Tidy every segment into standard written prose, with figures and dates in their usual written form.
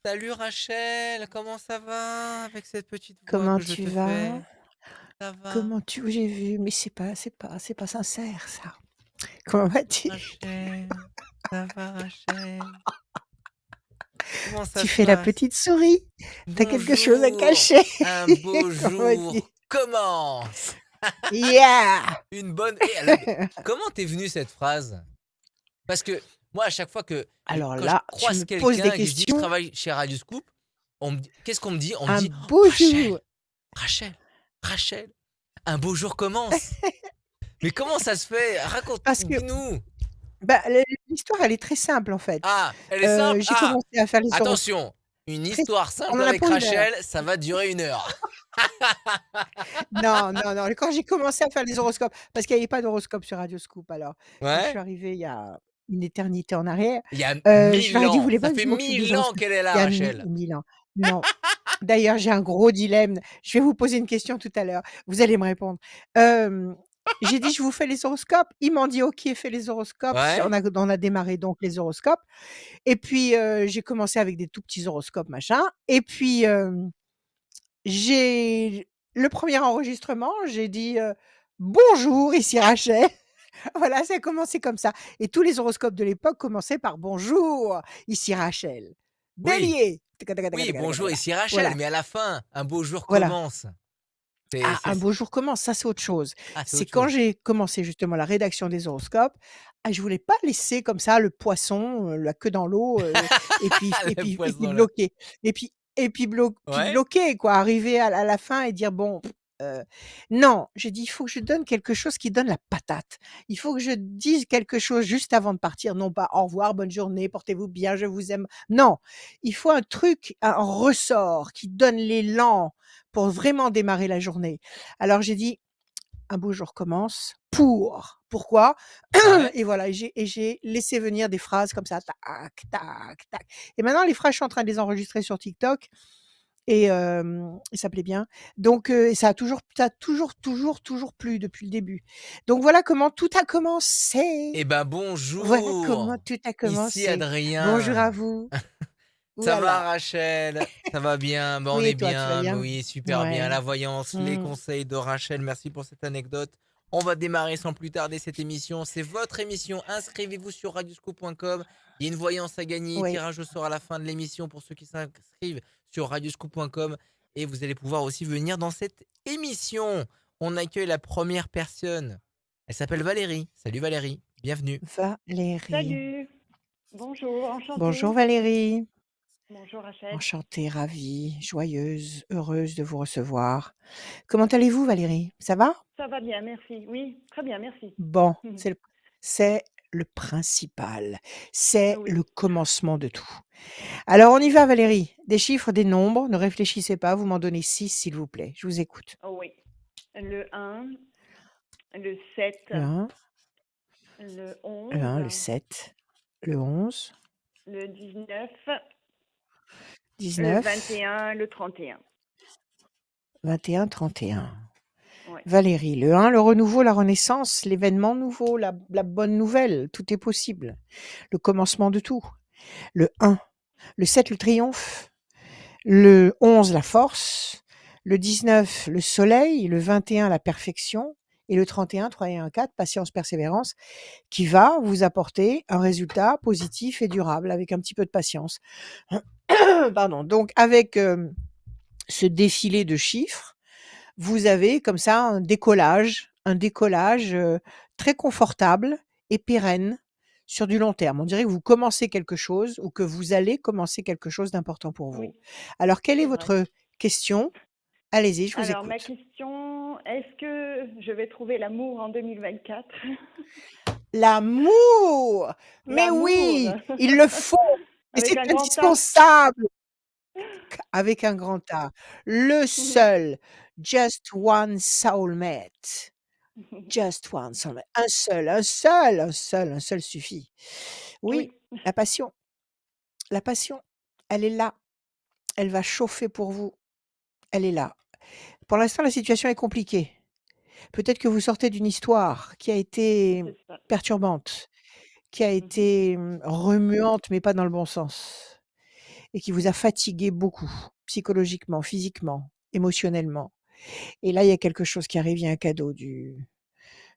Salut Rachel, comment ça va avec cette petite voix Comment que je tu te vas? fais? Ça va? Comment tu j'ai vu, mais c'est pas sincère ça. Comment vas-tu? Rachel, ça va Rachel? Comment ça Tu se fais la passe? petite souris? T'as quelque chose à Bonjour, cacher? un beau Comment vas-tu? jour commence. Yeah! Une bonne. Comment t'es venue cette phrase? Parce que moi, à chaque fois que Alors quand je là, tu croise me poses des quelqu'un et que je dis que je questions. travaille chez Radio Scoop, qu'est-ce qu'on me dit? On me Un dit beau Rachel, jour. Rachel, Rachel, un beau jour commence. Mais comment ça se fait? Raconte, Parce que, dis-nous. bah, l'histoire elle est très simple en fait. Ah, elle est simple? J'ai Ah! commencé à faire les horoscopes Attention, une très histoire on simple en a avec pour 1 heure. Rachel, ça va durer 1 heure. Non, non, non, quand j'ai commencé à faire les horoscopes, parce qu'il y avait pas d'horoscope sur Radio Scoop alors, quand je suis Ouais? arrivée il y a une éternité en arrière, Il y a je leur 1000 ai dit: «Vous ans, voulez ça pas que fait je m'occupe des 1000 ans horoscopes?» qu'elle est Il là, y a Rachel. 1000 ans. Non. D'ailleurs, j'ai un gros dilemme. Je vais vous poser une question tout à l'heure. Vous allez me répondre. Hem, j'ai dit: «Je vous fais les horoscopes». Ils m'ont dit: «OK, fais les horoscopes». Ouais? On a démarré donc les horoscopes et puis, j'ai commencé avec des tout petits horoscopes machin et puis, j'ai le premier enregistrement, j'ai dit, «Bonjour, ici Rachel». Voilà, ça a commencé comme ça et tous les horoscopes de l'époque commençaient par: «Bonjour, ici Rachel. Oui, Bélier». oui, bonjour, ici Rachel, Voilà, mais à la fin, un beau jour voilà. commence. C'est Ah, c'est un beau jour commence, ça c'est autre chose. ah, c'est C'est autre quand chose. j'ai commencé justement la rédaction des horoscopes, je voulais pas laisser comme ça le poisson, la queue dans l'eau, et Le puis et puis poisson là. bloqué puis Ouais? bloqué quoi, arriver à la fin et dire: «Bon, non». J'ai dit: «Il faut que je donne quelque chose qui donne la patate. Il faut que je dise quelque chose juste avant de partir, non pas: "Au revoir, bonne journée, portez-vous bien, je vous aime"». Non, il faut un truc, un ressort qui donne l'élan pour vraiment démarrer la journée. Alors j'ai dit: «Un beau jour commence pour». Pourquoi? Ouais? Et voilà, et j'ai laissé venir des phrases comme ça, tac, tac, tac et maintenant les phrases, je suis en train de les enregistrer sur TikTok et ça plaît bien. Donc ça a toujours plu depuis le début. Donc voilà comment tout a commencé. Eh ben, Voilà comment bonjour! tout a Ici commencé. Bonjour à Adrien. vous. Ça va Voilà. Rachel? Ça va bien? Ben, on Oui est et toi, tu vas bien, mais bien? oui, super bien. Ouais. La voyance, les Mmh. conseils de Rachel, merci pour cette anecdote. On va démarrer sans plus tarder cette émission. C'est votre émission. Inscrivez-vous sur radioscoop.com. Il y a une voyance à gagner, Oui. tirage au sort à la fin de l'émission pour ceux qui s'inscrivent sur radioscoop.com. Et vous allez pouvoir aussi venir dans cette émission. On accueille la première personne. Elle s'appelle Valérie. Salut Valérie, bienvenue. Valérie. Salut, bonjour, Bonjour enchantée. Valérie. Bonjour Rachel. Enchantée, ravie, joyeuse, heureuse de vous recevoir. Comment allez-vous Valérie? Ça va? Ça va bien, merci. Oui, très bien, merci. Bon, c'est le principal. C'est Oui, le commencement de tout. Alors on y va Valérie. Des chiffres, des nombres, ne réfléchissez pas, vous m'en donnez 6 s'il vous plaît. Je vous écoute. oh oui. Le 1, le 7, Le un, le le 11, un, le 7, le 11, le 19, le 19, 21, le 31. 21, 31. Oui, Valérie, le un, le renouveau, la renaissance, l'événement nouveau, la bonne nouvelle, tout est possible. Le commencement de tout. Le un, le 7, le triomphe, le 11, la force, le 19, le soleil, le 21, la perfection et le 31, 3 et 1, 4, patience, persévérance, qui va vous apporter un résultat positif et durable avec un petit peu de patience. Pardon. Donc avec, ce défilé de chiffres, vous avez comme ça un décollage, très confortable et pérenne sur du long terme. On dirait que vous commencez quelque chose ou que vous allez commencer quelque chose d'important pour oui, vous. Alors quelle est c'est vrai. votre question? Allez-y, je vous Alors, ma écoute. question, est-ce que je vais trouver l'amour en 2024? L'amour! Mais L'amour, oui, il le faut et avec c'est un grand A. indispensable avec un grand A. Le seul, just one soulmate. Just one soulmate. Un seul suffit. Oui, Oui, la passion, la passion, elle est là, elle va chauffer pour vous, elle est là. Pour l'instant, la situation est compliquée. Peut-être que vous sortez d'une histoire qui a été c'est ça. perturbante, qui a Mhm. été, remuante, mais pas dans le bon sens et qui vous a fatigué beaucoup, psychologiquement, physiquement, émotionnellement. Et là, il y a quelque chose qui arrive, il y a un cadeau du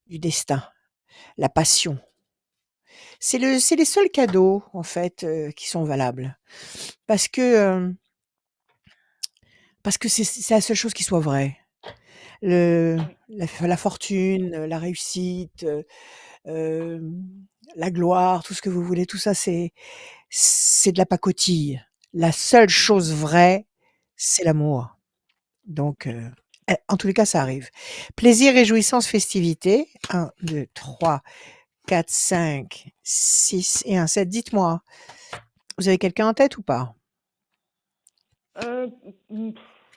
destin, la passion. C'est les seuls cadeaux, en fait, qui sont valables. Parce que, c'est la seule chose qui soit vraie. Le Oui. la fortune, la réussite, hem, la gloire, tout ce que vous voulez, tout ça, c'est de la pacotille. La seule Mhm. chose vraie, c'est l'amour. Donc, en tous les cas, ça Oui. arrive. Plaisir, réjouissance, festivité. 1, 2, 3, 4, 5, 6 et un 7. Dites-moi, vous avez quelqu'un en tête ou pas? Euh, mm,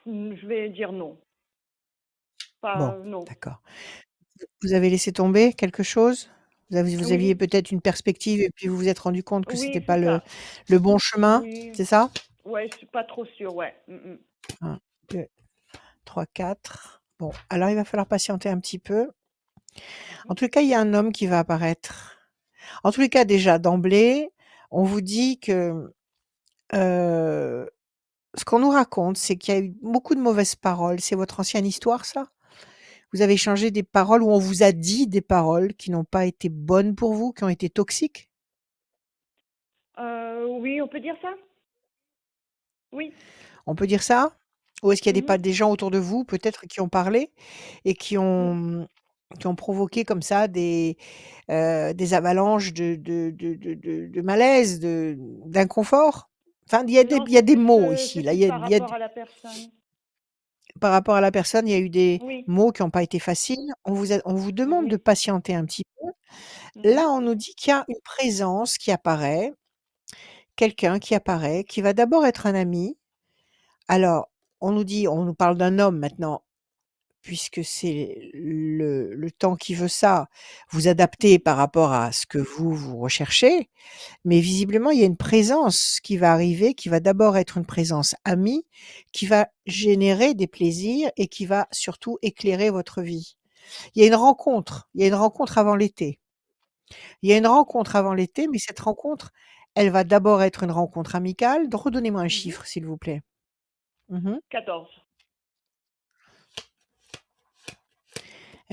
je vais dire non. Bon, Pas non. d'accord. Vous avez laissé tomber quelque chose? Vous aviez Oui, peut-être une perspective et puis vous vous êtes rendu compte que c'était oui, pas c'est ça. le bon chemin, Oui, c'est ça? ouais, je suis pas trop sûre, ouais. 1, 2, 3, 4. Bon, alors il va falloir patienter un petit peu. En Mhm. tous les cas, il y a un homme qui va apparaître. En tous les cas, déjà d'emblée, on vous dit que, heu, ce qu'on nous raconte, c'est qu'il y a eu beaucoup de mauvaises paroles. C'est votre ancienne histoire ça? Vous avez échangé des paroles où on vous a dit des paroles qui n'ont pas été bonnes pour vous, qui ont été toxiques? Oui, on peut dire ça? Oui. On peut dire ça? Ou est-ce qu'il y a Mhm. des gens autour de vous peut-être qui ont parlé et Mm. qui ont provoqué comme ça des avalanches de malaise, d'inconfort? Enfin, Non, il y a des mots c'est ici, là, plus par il y a rapport à la personne. par rapport à la personne, il y a eu des Oui. mots qui ont pas été faciles. On vous demande de Oui. patienter un petit peu. Mhm. Là, on nous dit qu'il y a une présence qui apparaît, quelqu'un qui apparaît, qui va d'abord être un ami. Alors, on nous parle d'un homme maintenant. Puisque c'est le temps qui veut ça, vous adaptez Mhm. par rapport à ce que vous recherchez, mais visiblement, il y a une présence qui va arriver, qui va d'abord être une présence amie, qui va générer des plaisirs et qui va surtout éclairer votre vie. Il y a une rencontre avant l'été. Il y a une rencontre avant l'été, mais cette rencontre, elle va d'abord être une rencontre amicale. Redonnez-moi un Mhm. chiffre, s'il vous plaît. Mmh. 14.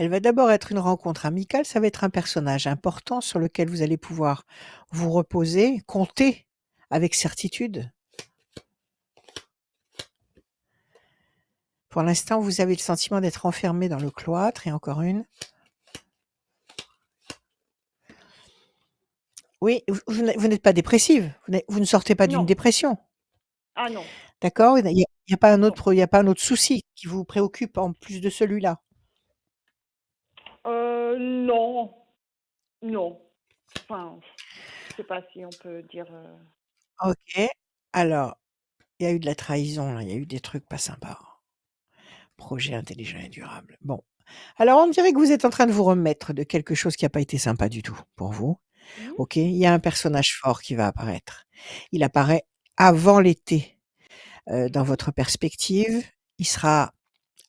Elle va d'abord être une rencontre amicale, ça va être un personnage important sur lequel vous allez pouvoir vous reposer, compter avec certitude. Pour l'instant, vous avez le sentiment d'être enfermé dans le cloître et encore une. Oui, vous n'êtes pas dépressive, vous ne sortez pas d'une Non. dépression, Ah non. d'accord? Il y a pas un Non. autre il y a pas un autre souci qui vous préoccupe en plus de celui-là? Non. Non. Enfin, je sais pas si on peut dire. OK. Alors, il y a eu de la trahison là, il y a eu des trucs pas sympas. Projet intelligent et durable. Bon. Alors, on dirait que vous êtes en train de vous remettre de quelque chose qui a pas été sympa du tout pour vous. Mhm. OK? Il y a un personnage fort qui va apparaître. Il apparaît avant l'été, dans Mhm. votre perspective. Il sera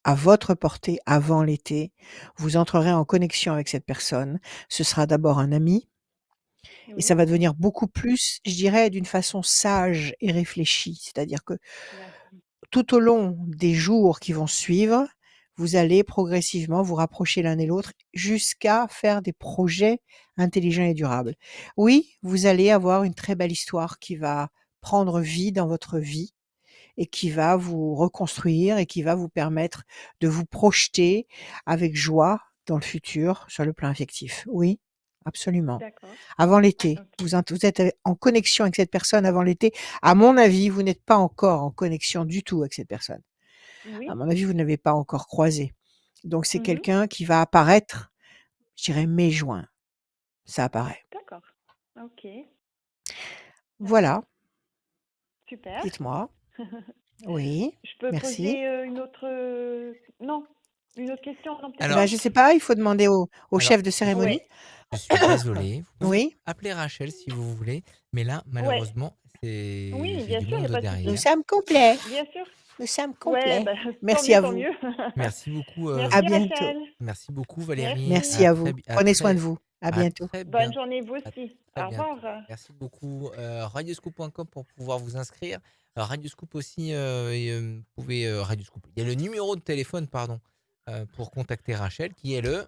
à votre portée avant l'été. Vous entrerez en connexion avec cette personne. Ce sera d'abord un ami et ça Oui. va devenir beaucoup plus, je dirais, d'une façon sage et réfléchie. C'est-à-dire que D'accord. tout au long des jours qui vont suivre, vous allez progressivement vous rapprocher l'un et l'autre jusqu'à faire des projets intelligents et durables. Oui, vous allez avoir une très belle histoire qui va prendre vie dans votre vie et qui va vous reconstruire et qui va vous permettre de vous projeter avec joie dans le futur sur le plan affectif. Oui, absolument. D'accord. Avant l'été, Ok. vous êtes en connexion avec cette personne avant l'été. À mon avis, vous n'êtes pas encore en connexion du tout avec cette personne. À Oui. mon avis, vous n'avez pas encore croisé. Donc c'est Mhm. quelqu'un qui va apparaître, je dirais mai-juin, ça apparaît. D'accord. Ok. Voilà, Super. dites-moi. Oui, Je peux merci. poser une autre. Non, une autre question, non, peut-être Alors, Bah, pas. je sais pas, il faut demander au alors, chef de cérémonie. Ouais. je suis désolé. Vous pouvez Oui, appeler Rachel si vous voulez, mais là, Ouais. malheureusement, Oui, j'ai bien du sûr, il n'y a monde pas de nous souci. derrière. sommes complets. Bien sûr. Nous sommes Ouais, complets. bah, tant Merci mieux, à tant vous. mieux. Merci beaucoup, À Merci bientôt. Rachel. merci beaucoup Valérie. Merci. Merci à vous. À Prenez soin de très vous. À À bientôt. très Bonne bien, journée, vous à aussi. très Au bientôt. revoir. Merci beaucoup. Radioscoop.com pour pouvoir vous inscrire. Radioscoop aussi, vous pouvez, Radioscoop. Il y a le numéro de téléphone, pardon, pour contacter Rachel qui est le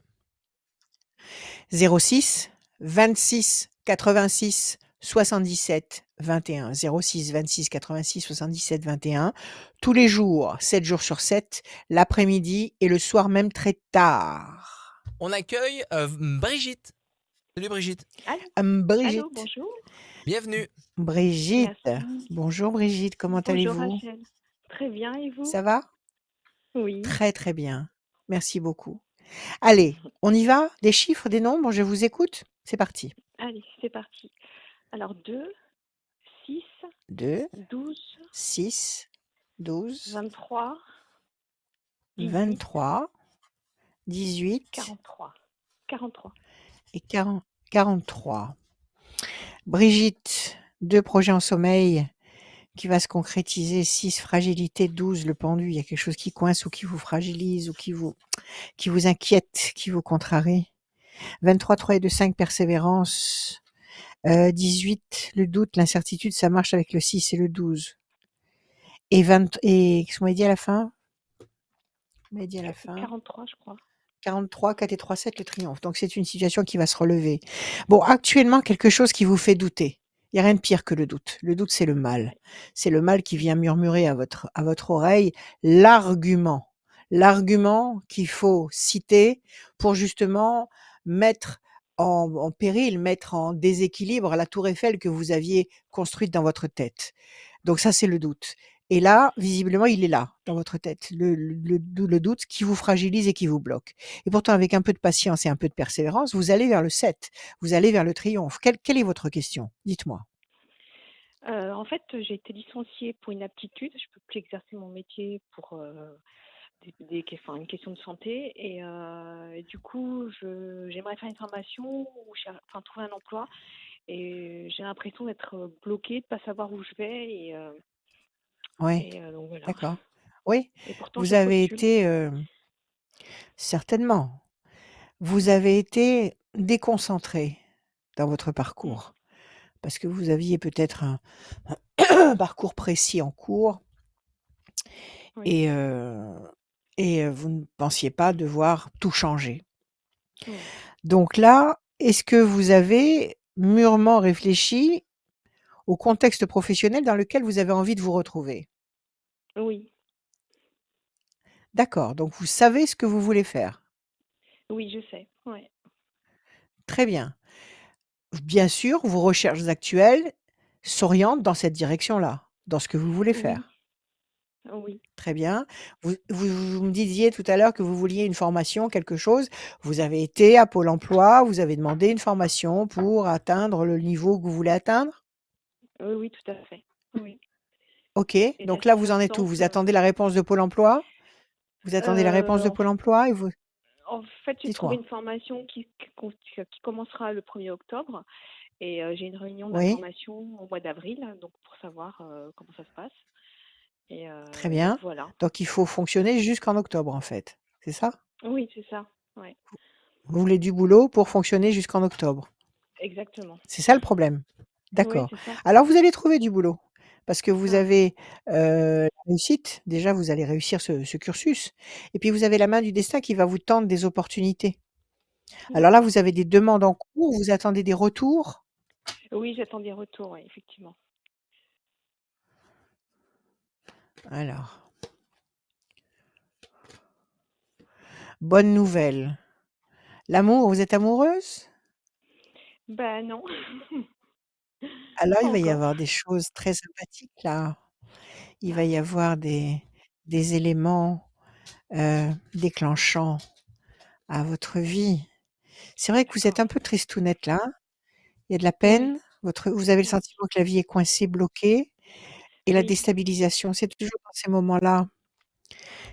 06 26 86 77 21. 06 26 86 77 21. Tous les jours, 7 jours sur 7, l'après-midi et le soir même très tard. on accueille, Brigitte. Salut Brigitte. Allô, allô, Brigitte. bonjour. Bienvenue. Brigitte. Merci. Bonjour Brigitte, comment Bonjour allez-vous? Rachel. Très bien, et vous? Ça va? Oui. Très très bien. Merci beaucoup. Allez, on y va? Des chiffres, des nombres, je vous écoute? C'est parti. Allez, c'est parti. Alors 2, 6, 2, 12, 6, 12, 23, 18, 23, 18 43. 43. et 40 43. Brigitte, 2 projets en sommeil qui va se concrétiser, 6 fragilité, 12 le pendu. Il y a quelque chose qui coince ou qui vous fragilise ou qui vous inquiète, qui vous contrarie. 23, 3 et 2, 5 persévérance. 18 le doute, l'incertitude, ça marche avec le 6 et le 12. Et 20 et qu'est-ce qu'on m'a dit à la fin? On m'a dit à la fin 43, je crois. 43, 4 et 3, 7, le triomphe. Donc c'est une situation qui va se relever. Bon, actuellement, quelque chose qui vous fait douter. Il y a rien de pire que le doute. Le doute, c'est le mal. Ouais. C'est le mal qui vient murmurer à votre oreille l'argument. L'argument qu'il faut citer pour justement mettre en péril, mettre en déséquilibre la tour Eiffel que vous aviez construite dans votre tête. Donc ça, c'est le doute. Et là, visiblement, il est là, dans votre tête, le doute qui vous fragilise et qui vous bloque. Et pourtant, avec un peu de patience et un peu de persévérance, vous allez vers le 7, vous allez vers le triomphe. Quelle est votre question? Dites-moi. En fait, j'ai été licenciée pour inaptitude. Je peux plus exercer mon métier pour enfin, une question de santé. Et du coup, j'aimerais faire une formation ou enfin, trouver un emploi. Et j'ai l'impression d'être bloquée, de ne pas savoir où je vais. Oui, Donc voilà. d'accord. Oui, Et pourtant, vous je avez postule. été, certainement, vous Mm, avez été déconcentré dans votre mm, parcours. Parce que vous aviez peut-être un parcours précis en cours oui. et vous ne pensiez pas devoir tout changer. Mm, Donc là, est-ce que vous avez mûrement réfléchi au contexte professionnel dans lequel vous avez envie de vous retrouver? oui. D'accord, donc vous savez ce que vous voulez faire. Oui, je sais. Ouais. Très bien. Bien sûr, vos recherches actuelles s'orientent dans cette direction-là, dans ce que vous voulez Oui. faire. Oui. Très bien. Vous me disiez tout à l'heure que vous vouliez une formation, quelque chose. Vous avez été à Pôle emploi, vous avez demandé une formation pour atteindre le niveau que vous voulez atteindre? Oui, oui, tout à fait. Oui. OK, Et là, donc là, ces vous en êtes où? instances, Vous attendez la réponse de Pôle emploi? Vous attendez la réponse de en Pôle emploi et vous En fait, j'ai trouvé dites-moi. une formation qui commencera le 1er octobre et j'ai une réunion Oui, d'information au mois d'avril, donc pour savoir comment ça se passe. très Donc bien. voilà. Donc il faut fonctionner jusqu'en octobre, en fait, c'est ça? Oui, c'est ça. Ouais, Vous voulez du boulot pour fonctionner jusqu'en octobre. exactement. C'est ça le problème? Oui, D'accord. c'est ça. Alors vous allez trouver du boulot parce que vous Ah, avez, la réussite. Déjà, vous allez réussir ce cursus et puis vous avez la main du destin qui va vous tendre des opportunités. Alors là, d'accord. vous avez des demandes en cours, vous attendez des retours? Oui, j'attends des retours, ouais, effectivement. Alors, bonne nouvelle. L'amour, vous êtes amoureuse? Ben non, Alors pas il va y encore. avoir des choses très sympathiques là. Il va Ah, y avoir des éléments, déclenchants à votre vie. C'est vrai que vous êtes d'accord. un peu tristounette là, hein? Il y a de la Oui, peine, vous avez le oui, sentiment que la vie est coincée, bloquée et la oui, déstabilisation. C'est toujours dans ces moments-là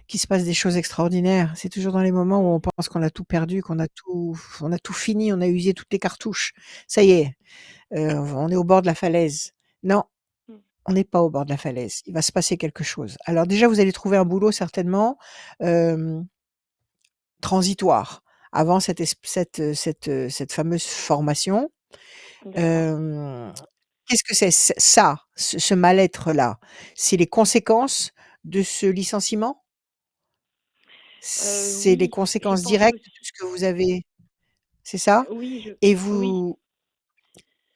qu'il se passe des choses extraordinaires. C'est toujours dans les moments où on mm, pense qu'on a tout perdu, on a tout fini, on a usé toutes les cartouches. Ça y est, on est au bord de la falaise. Non, mm, on n'est pas au bord de la falaise. Il va se passer quelque chose. Alors déjà, vous allez trouver un boulot certainement, hem, transitoire, avant cette fameuse formation. D'accord. Hem, Qu'est-ce que c'est ça, ce mal-être-là? C'est les conséquences de ce licenciement? C'est les Oui, je conséquences pense directes de aussi. ce que vous avez, c'est ça? Oui, Et oui, vous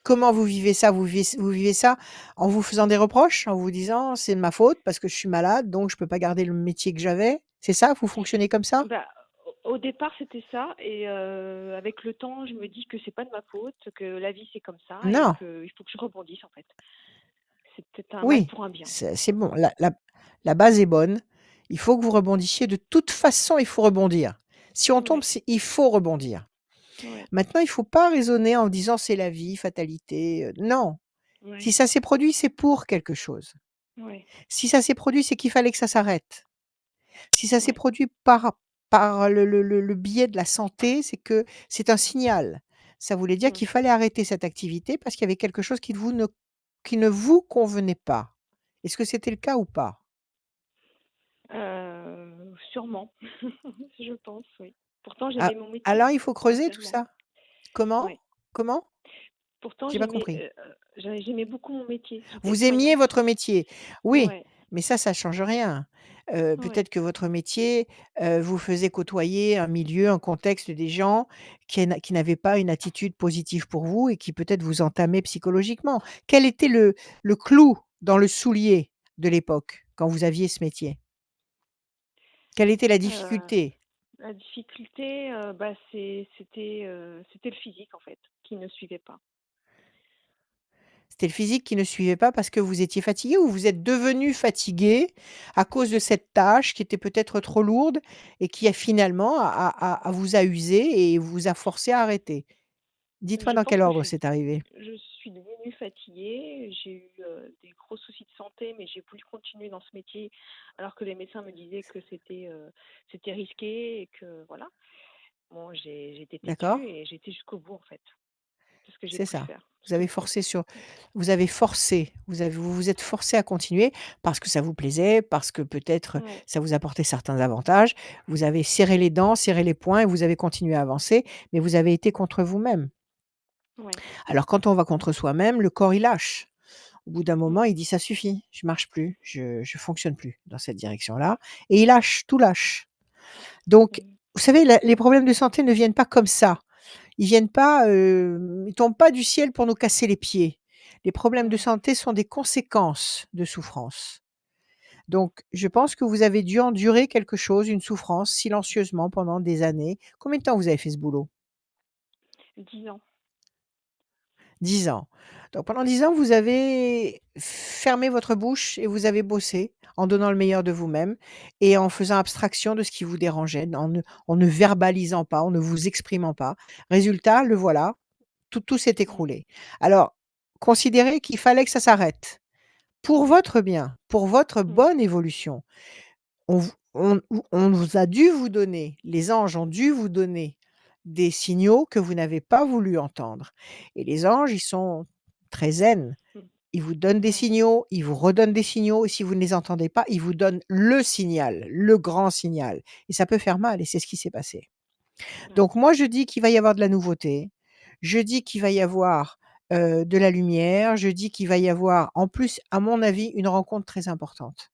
comment vous vivez ça? Vous vivez ça en vous faisant des reproches? En vous disant: «C'est de ma faute parce que je suis malade, donc je peux pas garder le métier que j'avais»? C'est ça? Vous fonctionnez comme ça? bah, au départ, c'était ça et avec le temps, je me dis que c'est pas de ma faute, que la vie, c'est comme ça et Non, qu'il faut que je rebondisse, en fait. C'est peut-être un mal oui, pour un bien. c'est bon, la base est bonne. Il faut que vous rebondissiez. De toute façon, il faut rebondir. Si on tombe, Ouais, c'est il faut rebondir. ouais, Maintenant, il faut pas raisonner en disant: «C'est la vie, fatalité», non. Si ouais, ça s'est produit, c'est pour quelque chose. ouais, Si ça s'est produit, c'est qu'il fallait que ça s'arrête. Si ça s'est ouais. produit par le biais de la santé, c'est que c'est un signal. Ça voulait dire Mmh. qu'il fallait arrêter cette activité parce qu'il y avait quelque chose qui ne vous convenait pas. Est-ce que c'était le cas ou pas? Sûrement, je pense, oui. Pourtant, Ah, j'aimais mon métier, alors hein, il faut creuser tout sincèrement. ça. Comment? Ouais. Comment? Pourtant, J'ai pas compris. j'aimais beaucoup mon métier. J'étais Vous aimiez aide-soignante. votre métier. Oui, Ouais, mais ça change rien. ouais. Peut-être que votre métier, vous faisait côtoyer un milieu, un contexte, des gens qui n'avaient pas une attitude positive pour vous et qui peut-être vous entamaient psychologiquement. Quel était le clou dans le soulier de l'époque, quand vous aviez ce métier? Quelle était la Heu, difficulté? la difficulté, bah, c'était le physique, en fait, qui ne suivait pas. C'était le physique qui ne suivait pas parce que vous étiez fatigué ou vous êtes devenu fatigué à cause de cette tâche qui était peut-être trop lourde et qui a finalement vous a usé et vous a forcé à arrêter? Dites-moi Je dans pense quel que ordre c'est arrivé? je suis devenue fatiguée, j'ai eu, des gros soucis de santé, mais j'ai voulu continuer dans ce métier alors que les médecins me disaient que c'était risqué et que voilà. Bon, j'ai été D'accord? têtue et j'ai été jusqu'au bout, en fait. C'est ce que j'ai C'est voulu ça. faire, ce Vous qu'il avez me faut. forcé sur vous avez forcé, vous vous êtes forcé à continuer parce que ça vous plaisait, parce que peut-être Ouais, ça vous apportait certains avantages. Vous avez serré les dents, serré les poings et vous avez continué à avancer, mais vous avez été contre vous-même. ouais. Alors quand on va contre soi-même, le corps il lâche. Au bout d'un moment, Mmh. il dit: «Ça suffit, je marche plus, je fonctionne plus dans cette direction-là» et il lâche, tout lâche. Donc Mmh. vous savez, la les problèmes de santé ne viennent pas comme ça. Ils viennent pas, ils tombent pas du ciel pour nous casser les pieds. Les problèmes de Ouais. santé sont des conséquences de souffrance. Donc je pense que vous avez dû endurer quelque chose, une souffrance silencieusement pendant des années. Combien de temps vous avez fait ce boulot? 10 ans. 10 ans. Donc pendant 10 ans, vous avez fermé votre bouche et vous avez bossé en donnant le meilleur de vous-même et en faisant abstraction de ce qui vous dérangeait, en ne verbalisant pas, en ne vous exprimant pas. Résultat, le voilà, tout s'est Mmh. écroulé. Alors, considérez qu'il fallait que ça s'arrête. Pour Ouais. votre bien, pour votre Mmh. bonne évolution. On vous a dû vous donner, les anges ont dû vous donner des signaux que vous n'avez pas voulu entendre et les anges, ils sont très zen. Mmh. Ils vous donnent des Ouais. signaux, ils vous redonnent des signaux et si vous ne les entendez pas, ils vous donnent le signal, le grand signal et ça peut faire mal et c'est ce qui s'est passé. Donc D'accord. moi, je dis qu'il va y avoir de la nouveauté, je dis qu'il va y avoir, de la lumière, je dis qu'il va y avoir en plus, à mon avis, une rencontre très importante.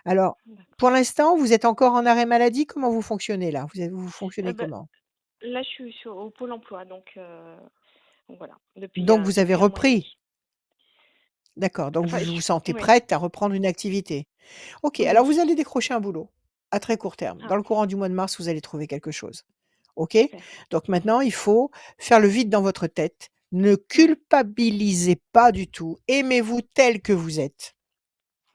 Alors, pour D'accord. l'instant, vous êtes encore en arrêt maladie? Comment vous fonctionnez là? Vous fonctionnez Bah, comment? là, je suis au Pôle emploi, donc voilà, Donc vous avez depuis 1 mois et repris? demi. D'accord, donc Enfin, vous vous sentez ouais. prête à reprendre une activité. OK, alors Oui. vous allez décrocher un boulot, à très court terme. Ah, Dans le courant du mois de mars, vous allez trouver quelque chose. OK? super. Donc maintenant, il faut faire le vide dans votre tête. Ne Ouais. culpabilisez pas du tout. Aimez-vous tel que vous êtes.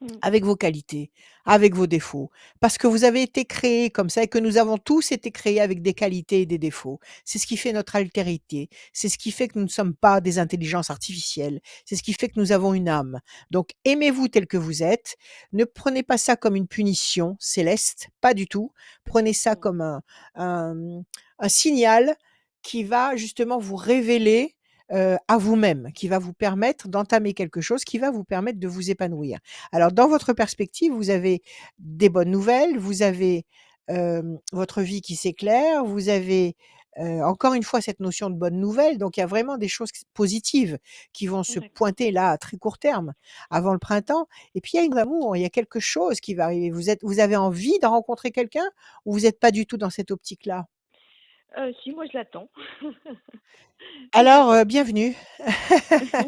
Mmh. Avec vos qualités, avec vos défauts, parce que vous avez été créés comme ça et que nous avons tous été créés avec des qualités et des défauts. C'est ce qui fait notre altérité, c'est ce qui fait que nous ne sommes pas des intelligences artificielles, c'est ce qui fait que nous avons une âme. Donc aimez-vous tel que vous êtes, ne prenez pas ça comme une punition céleste, pas du tout. Prenez ça Mmh. comme un un signal qui va justement vous révéler, à vous-même, qui va vous permettre d'entamer quelque chose, qui va vous permettre de vous épanouir. Alors dans votre perspective, vous avez des bonnes nouvelles, vous avez, votre vie qui s'éclaire, vous avez, encore une fois, cette notion de bonne nouvelle, donc il y a vraiment des choses positives qui vont se D'accord. pointer là à très court terme, avant le printemps. Et puis il y a une amour, il y a quelque chose qui va arriver. Vous avez envie de rencontrer quelqu'un ou vous êtes pas du tout dans cette optique-là? Si, moi je l'attends. Je Alors, l'attends. bienvenue.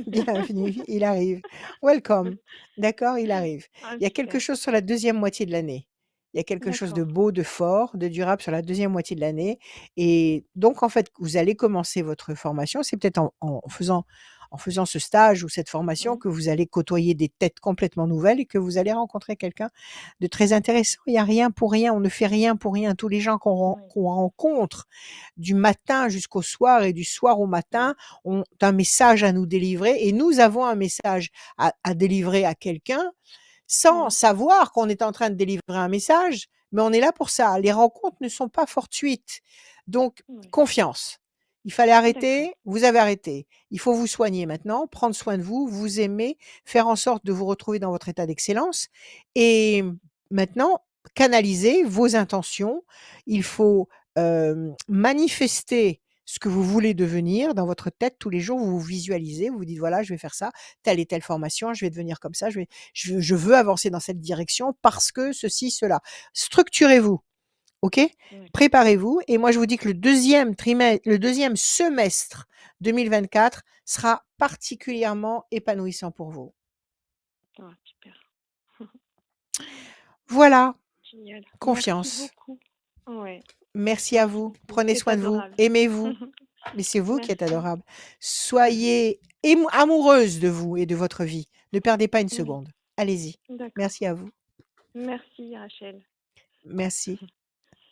Bienvenue, il arrive. Welcome. D'accord, il arrive. Ah Il y a quelque super. chose sur la deuxième moitié de l'année. Il y a quelque chose de D'accord. beau, de fort, de durable sur la deuxième moitié de l'année et donc en fait, vous allez commencer votre formation. C'est peut-être en faisant ce stage ou cette formation Mmh. que vous allez côtoyer des têtes complètement nouvelles et que vous allez rencontrer quelqu'un de très intéressant. Il y a rien pour rien, on ne fait rien pour rien. Tous les gens Ouais. qu'on rencontre du matin jusqu'au soir et du soir au Mmh. matin ont un message à nous délivrer et nous avons un message à délivrer à quelqu'un sans Mmh. savoir qu'on est en train de délivrer un message, mais on est là pour ça. Les rencontres ne sont pas fortuites. Donc, Ouais. confiance. Il fallait D'accord. arrêter, vous avez arrêté. Il faut vous soigner maintenant, prendre soin de vous, vous aimer, faire en sorte de vous retrouver dans votre état d'excellence et maintenant canaliser vos intentions. Il faut, manifester ce que vous voulez devenir dans votre tête tous les jours. Vous vous visualisez, vous vous dites: «Voilà, je vais faire ça, telle et telle formation, je vais devenir comme ça, je veux avancer dans cette direction parce que ceci, cela». Structurez-vous, OK? Ouais. Préparez-vous et moi je vous dis que le deuxième semestre 2024 sera particulièrement épanouissant pour vous. Ah super. Voilà, Génial. Merci confiance. beaucoup. Ouais. Merci à Merci vous. beaucoup. Prenez C'est soin de vous, adorable. aimez-vous. Mais c'est vous qui êtes Merci. adorable. Soyez amoureuse de vous et de votre vie. Ne perdez pas une Oui. seconde. Allez-y. D'accord. Merci à vous. Merci Rachel. Merci. Au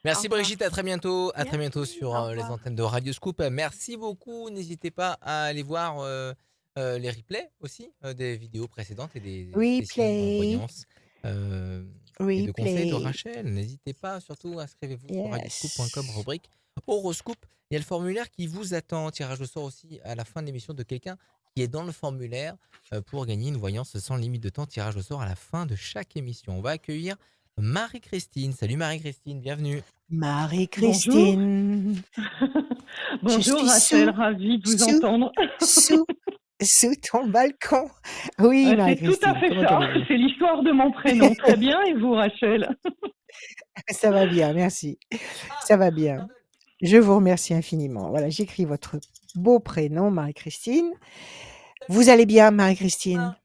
Merci revoir. Brigitte, à très bientôt. À très bientôt Merci. sur Au les revoir. antennes de Radio Scoop. Merci beaucoup. N'hésitez pas à aller voir les replays aussi des vidéos précédentes et des sessions Replay, voyance euh, et de conseils de replay. Rachel. N'hésitez pas, surtout inscrivez-vous sur radioscoop.com, Yes. rubrique horoscope. Il y a le formulaire qui vous attend. Tirage au sort aussi à la fin de l'émission de quelqu'un qui est dans le formulaire pour gagner une voyance sans limite de temps. Tirage au sort à la fin de chaque émission. On va accueillir Marie-Christine. Salut Marie-Christine, bienvenue. Bonjour. Marie-Christine, je Bonjour suis Rachel, ravie de vous sous, entendre. sous, sous ton balcon. Oui, C'est tout à Marie-Christine, fait comment ça, allez-vous? c'est l'histoire de mon prénom. Très bien, et vous Rachel? Ça va bien, merci. Ça va bien. Je vous remercie infiniment. Voilà, j'écris votre beau prénom, Marie-Christine. Vous allez bien, Marie-Christine?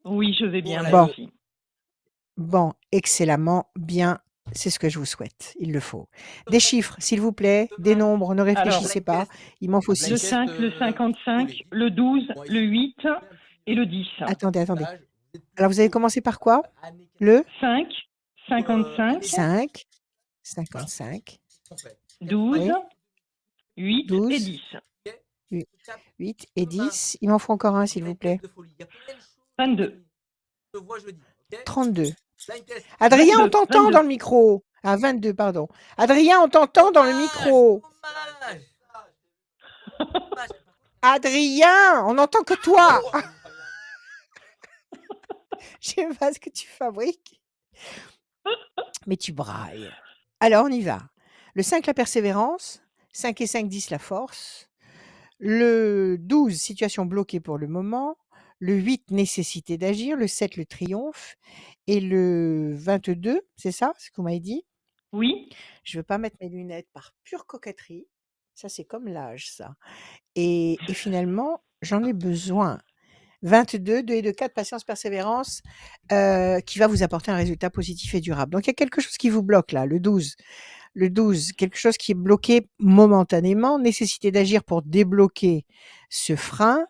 Oui, je vais bien, Bon, merci. bon, excellemment bien. C'est ce que je vous souhaite. Il le faut. Des chiffres, s'il vous plaît, des nombres, ne Alors, réfléchissez pas. Il m'en faut le 6. 5, le 55, le 12, le 8 et le 10. Attendez, attendez. Alors, vous avez commencé par quoi? Le 5, 55, 5, 55, 12, oui, 8 et 12, 10. 8 et 10. Il m'en faut encore un, s'il vous plaît. 22. 32. Adrien, on 22, t'entend dans 22. le micro. Ah, 22, pardon. Adrien, on t'entend dans le micro. Adrien, on n'entend que toi. Je sais pas ce que tu fabriques, mais tu brailles. Alors, on y va. Le 5, la persévérance. 5 et 5, 10, la force. Le 12, situation bloquée pour le moment. Le 8, nécessité d'agir. Le 7, le triomphe. Et le 22, c'est ça, ce que vous m'avez dit? Oui, Je veux pas mettre mes lunettes par pure coquetterie. Ça, c'est comme l'âge, ça. Et finalement, j'en ai besoin. 22, 2 et 2, 4, patience, persévérance, qui va vous apporter un résultat positif et durable. Donc, il y a quelque chose qui vous bloque là, le 12. Le 12, quelque chose qui est bloqué momentanément, nécessité d'agir pour débloquer ce frein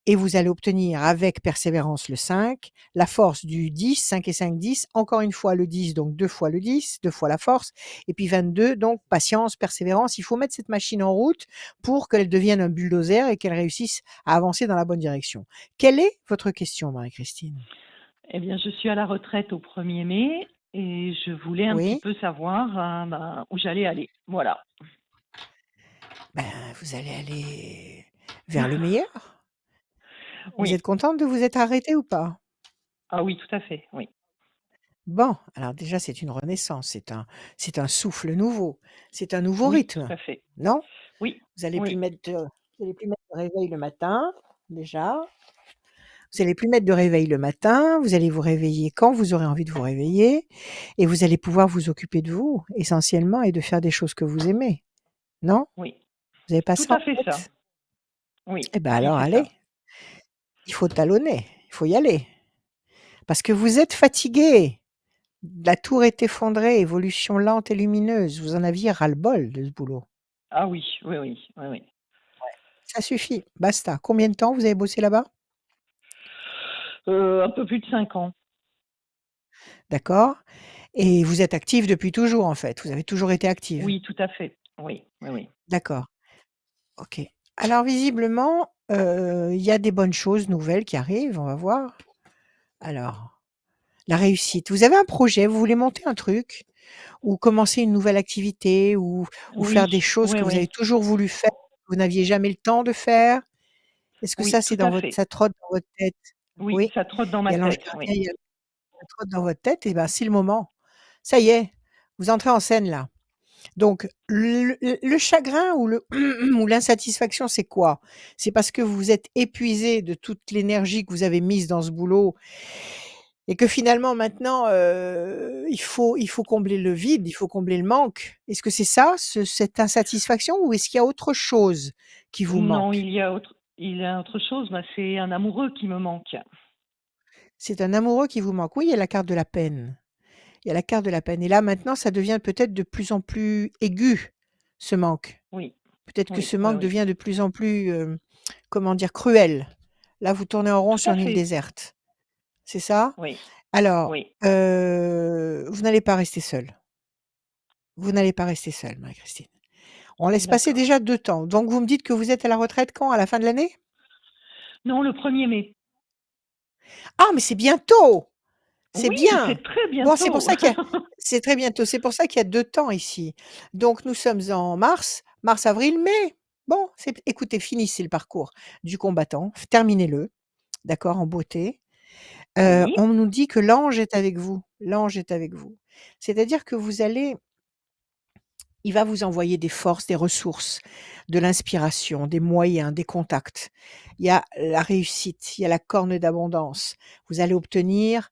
et vous allez obtenir avec persévérance le 5, la force du 10, 5 et 5, 10, encore une fois le 10, donc 2 fois le 10, 2 fois la force, et puis 22, donc patience, persévérance. Il faut mettre cette machine en route pour qu'elle devienne un bulldozer et qu'elle réussisse à avancer dans la bonne direction. Quelle est votre question, Marie-Christine? eh bien, je suis à la retraite au 1er mai et je voulais un petit Oui? peu savoir où j'allais aller. Voilà. Ben, vous allez aller vers le meilleur. Vous êtes Oui. contente de vous être arrêtée ou pas? Ah oui, tout à fait, oui. Bon, alors déjà, c'est une renaissance, c'est un souffle nouveau, c'est un nouveau Oui, rythme, tout à fait. non? Oui, Vous allez plus oui. mettre de vous allez plus mettre de réveil le matin, déjà. Vous allez plus mettre de réveil le matin, vous allez vous réveiller quand vous aurez envie de vous réveiller et vous allez pouvoir vous occuper de vous, essentiellement et de faire des choses que vous aimez, non? Oui, Vous avez pas tout ça à en fait ça. tête? Oui, Eh ben, si, alors c'est allez, ça. il faut talonner, il faut y aller. Parce que vous êtes fatigués. La tour est effondrée, évolution lente et lumineuse. Vous en aviez ras-le-bol de ce boulot. Ah oui, oui, oui, oui, oui. Ça suffit, basta. Combien de temps vous avez bossé là-bas? Un peu plus de 5 ans. D'accord. Et vous êtes active depuis toujours, en fait? Vous avez toujours été active? Oui, tout à fait. Oui, oui, oui. D'accord, OK. Alors visiblement, il y a des bonnes choses nouvelles qui arrivent, on va voir. Alors, la réussite. Vous avez un projet, vous voulez monter un truc ou commencer une nouvelle activité ou Oui, faire des choses oui, que vous avez oui. toujours voulu faire, que vous n'aviez jamais le temps de faire? Est-ce que Oui, ça, c'est tout dans à votre fait. ça trotte dans votre tête? Oui, Oui? ça trotte dans Il y ma a l'ange tête, gardien, oui. il y a ça trotte dans votre tête et ben, c'est le moment. Ça y est, vous entrez en scène là. Donc le chagrin ou le ou l'insatisfaction, c'est quoi? C'est parce que vous êtes épuisé de toute l'énergie que vous avez mise dans ce boulot et que finalement maintenant, il faut combler le vide, il faut combler le manque. Est-ce que c'est ça, cette insatisfaction ou est-ce qu'il y a autre chose qui vous Non, manque? il y a autre chose, bah, c'est un amoureux qui me manque. C'est un amoureux qui vous manque. Oui, il y a la carte de la peine. Il y a la carte de la peine et là maintenant ça devient peut-être de plus en plus aigu, ce manque. Oui, Peut-être que oui, ce oui, manque oui. devient de plus en plus, comment dire? Cruel. Là, vous tournez en rond Tout sur à une île fait. déserte. C'est ça? Oui, Alors, oui. vous n'allez pas rester seule. Vous n'allez pas rester seule, Marie-Christine. On laisse passer D'accord. déjà 2 temps. Donc vous me dites que vous êtes à la retraite quand? À la fin de l'année? Non, le 1er mai. Ah, mais c'est bientôt! C'est Oui, bien! c'est très Bon, c'est pour bientôt. ça qu'il y a c'est très bientôt, c'est pour ça qu'il y a 2 temps ici. Donc nous sommes en mars, mars, avril, mai. Bon, c'est écoutez, finissez le parcours du combattant, terminez-le, d'accord, en beauté. Oui. On nous dit que l'ange est avec vous, l'ange est avec vous. C'est-à-dire que vous allez il va vous envoyer des forces, des ressources, de l'inspiration, des moyens, des contacts. Il y a la réussite, il y a la corne d'abondance. Vous allez obtenir,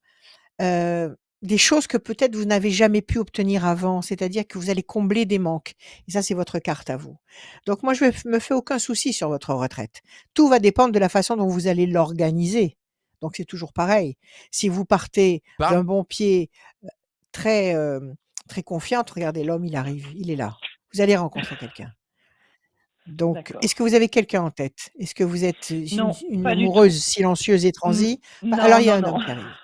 des choses que peut-être vous n'avez jamais pu obtenir avant, c'est-à-dire que vous allez combler des manques et ça, c'est votre carte à vous. Donc moi, je me fais aucun souci sur votre retraite. Tout va dépendre de la façon dont vous allez l'organiser. Donc c'est toujours pareil. Si vous partez Parle. d'un bon pied, très, très confiante, regardez l'homme, il arrive, il est là. Vous allez rencontrer quelqu'un. Donc D'accord. est-ce que vous avez quelqu'un en tête? Est-ce que vous êtes, Non, une pas du tout. amoureuse silencieuse et N transie? Bah, alors non, il y a non, un non. homme qui arrive.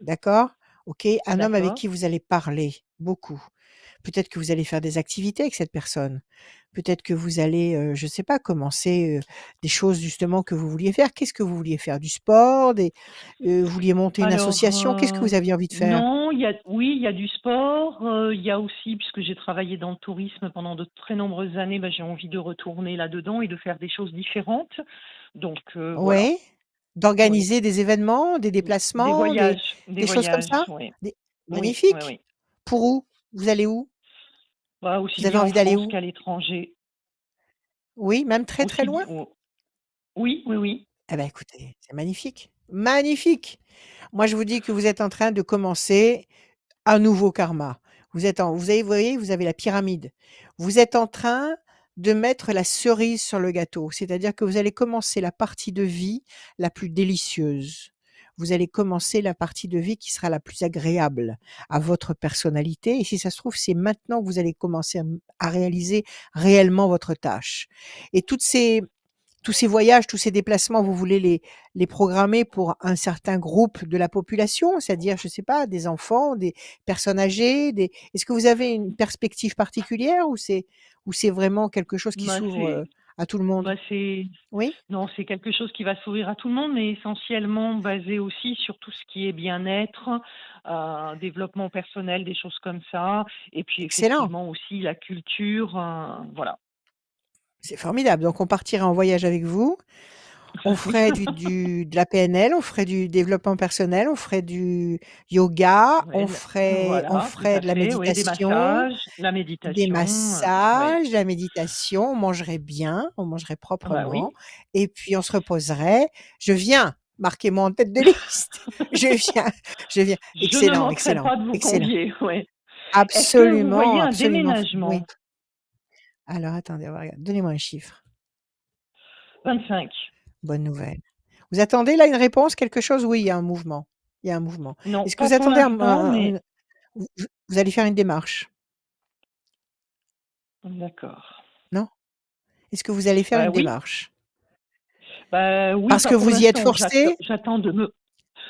D'accord? OK, un homme avec D'accord. qui vous allez parler beaucoup. Peut-être que vous allez faire des activités avec cette personne. Peut-être que vous allez, je sais pas, commencer, des choses justement que vous vouliez faire. Qu'est-ce que vous vouliez faire? Du sport? Vous vouliez monter une Alors, association? Qu'est-ce que vous aviez envie de faire? non, il y a du sport, il y a aussi, puisque j'ai travaillé dans le tourisme pendant de très nombreuses années, bah, j'ai envie de retourner là-dedans et de faire des choses différentes. Donc, voilà, Ouais, oui. d'organiser des événements, des déplacements, Des des choses comme voyages, ça? oui. Des Oui, oui, magnifique! oui. Pour où? Vous allez où? Bah, aussi Vous avez bien en envie d'aller France où? qu'à l'étranger. Oui, même très, très Aussi loin? bi oui, oui, oui. Eh ben, écoutez, c'est magnifique, magnifique! Moi, je vous dis que vous êtes en train de commencer un nouveau karma. Vous voyez, vous avez la pyramide. Vous êtes en train de mettre la cerise sur le gâteau, c'est-à-dire que vous allez commencer la partie de vie la plus délicieuse. Vous allez commencer la partie de vie qui sera la plus agréable à votre personnalité et si ça se trouve, c'est maintenant que vous allez commencer à réaliser réellement votre tâche et tous ces voyages, tous ces déplacements, vous voulez les programmer pour un certain groupe de la population? C'est-à-dire, je sais pas, des enfants, des personnes âgées, des est-ce que vous avez une perspective particulière ou c'est vraiment quelque chose qui Bah, s'ouvre, c'est à tout le monde? bah, c'est Oui? non, c'est quelque chose qui va s'ouvrir à tout le monde, mais essentiellement basé aussi sur tout ce qui est bien-être, développement personnel, des choses comme ça et puis Excellent, effectivement aussi la culture, voilà. c'est formidable. Donc on partira en voyage avec vous, On ferait de la PNL, on ferait du développement personnel, on ferait du yoga, Ouais, on voilà, tout ferait à de la fait, oui, des méditation, massages, la des méditation, ouais. massages, de la méditation, on mangerait bien, on mangerait Ah bah proprement oui. et puis on se reposerait. Je viens, marquez-moi en tête de liste. Je viens, je viens. Je ne Excellent, manquerai excellent, pas de vous excellent. convier, ouais. Est-ce que vous voyez Absolument, un absolument. Oui. déménagement? Alors attendez, on va regarder. Donnez-moi un chiffre. 25. Bonne nouvelle. Vous attendez là une réponse, quelque chose? Oui, il y a un mouvement. Il y a un mouvement. Non, Est-ce que pas vous pour attendez l'instant, mais vous allez faire une démarche? d'accord. Non? Est-ce que vous allez faire Bah une oui, démarche? bah oui, Parce pas que pour vous y êtes l'instant. forcé? J'attends de me.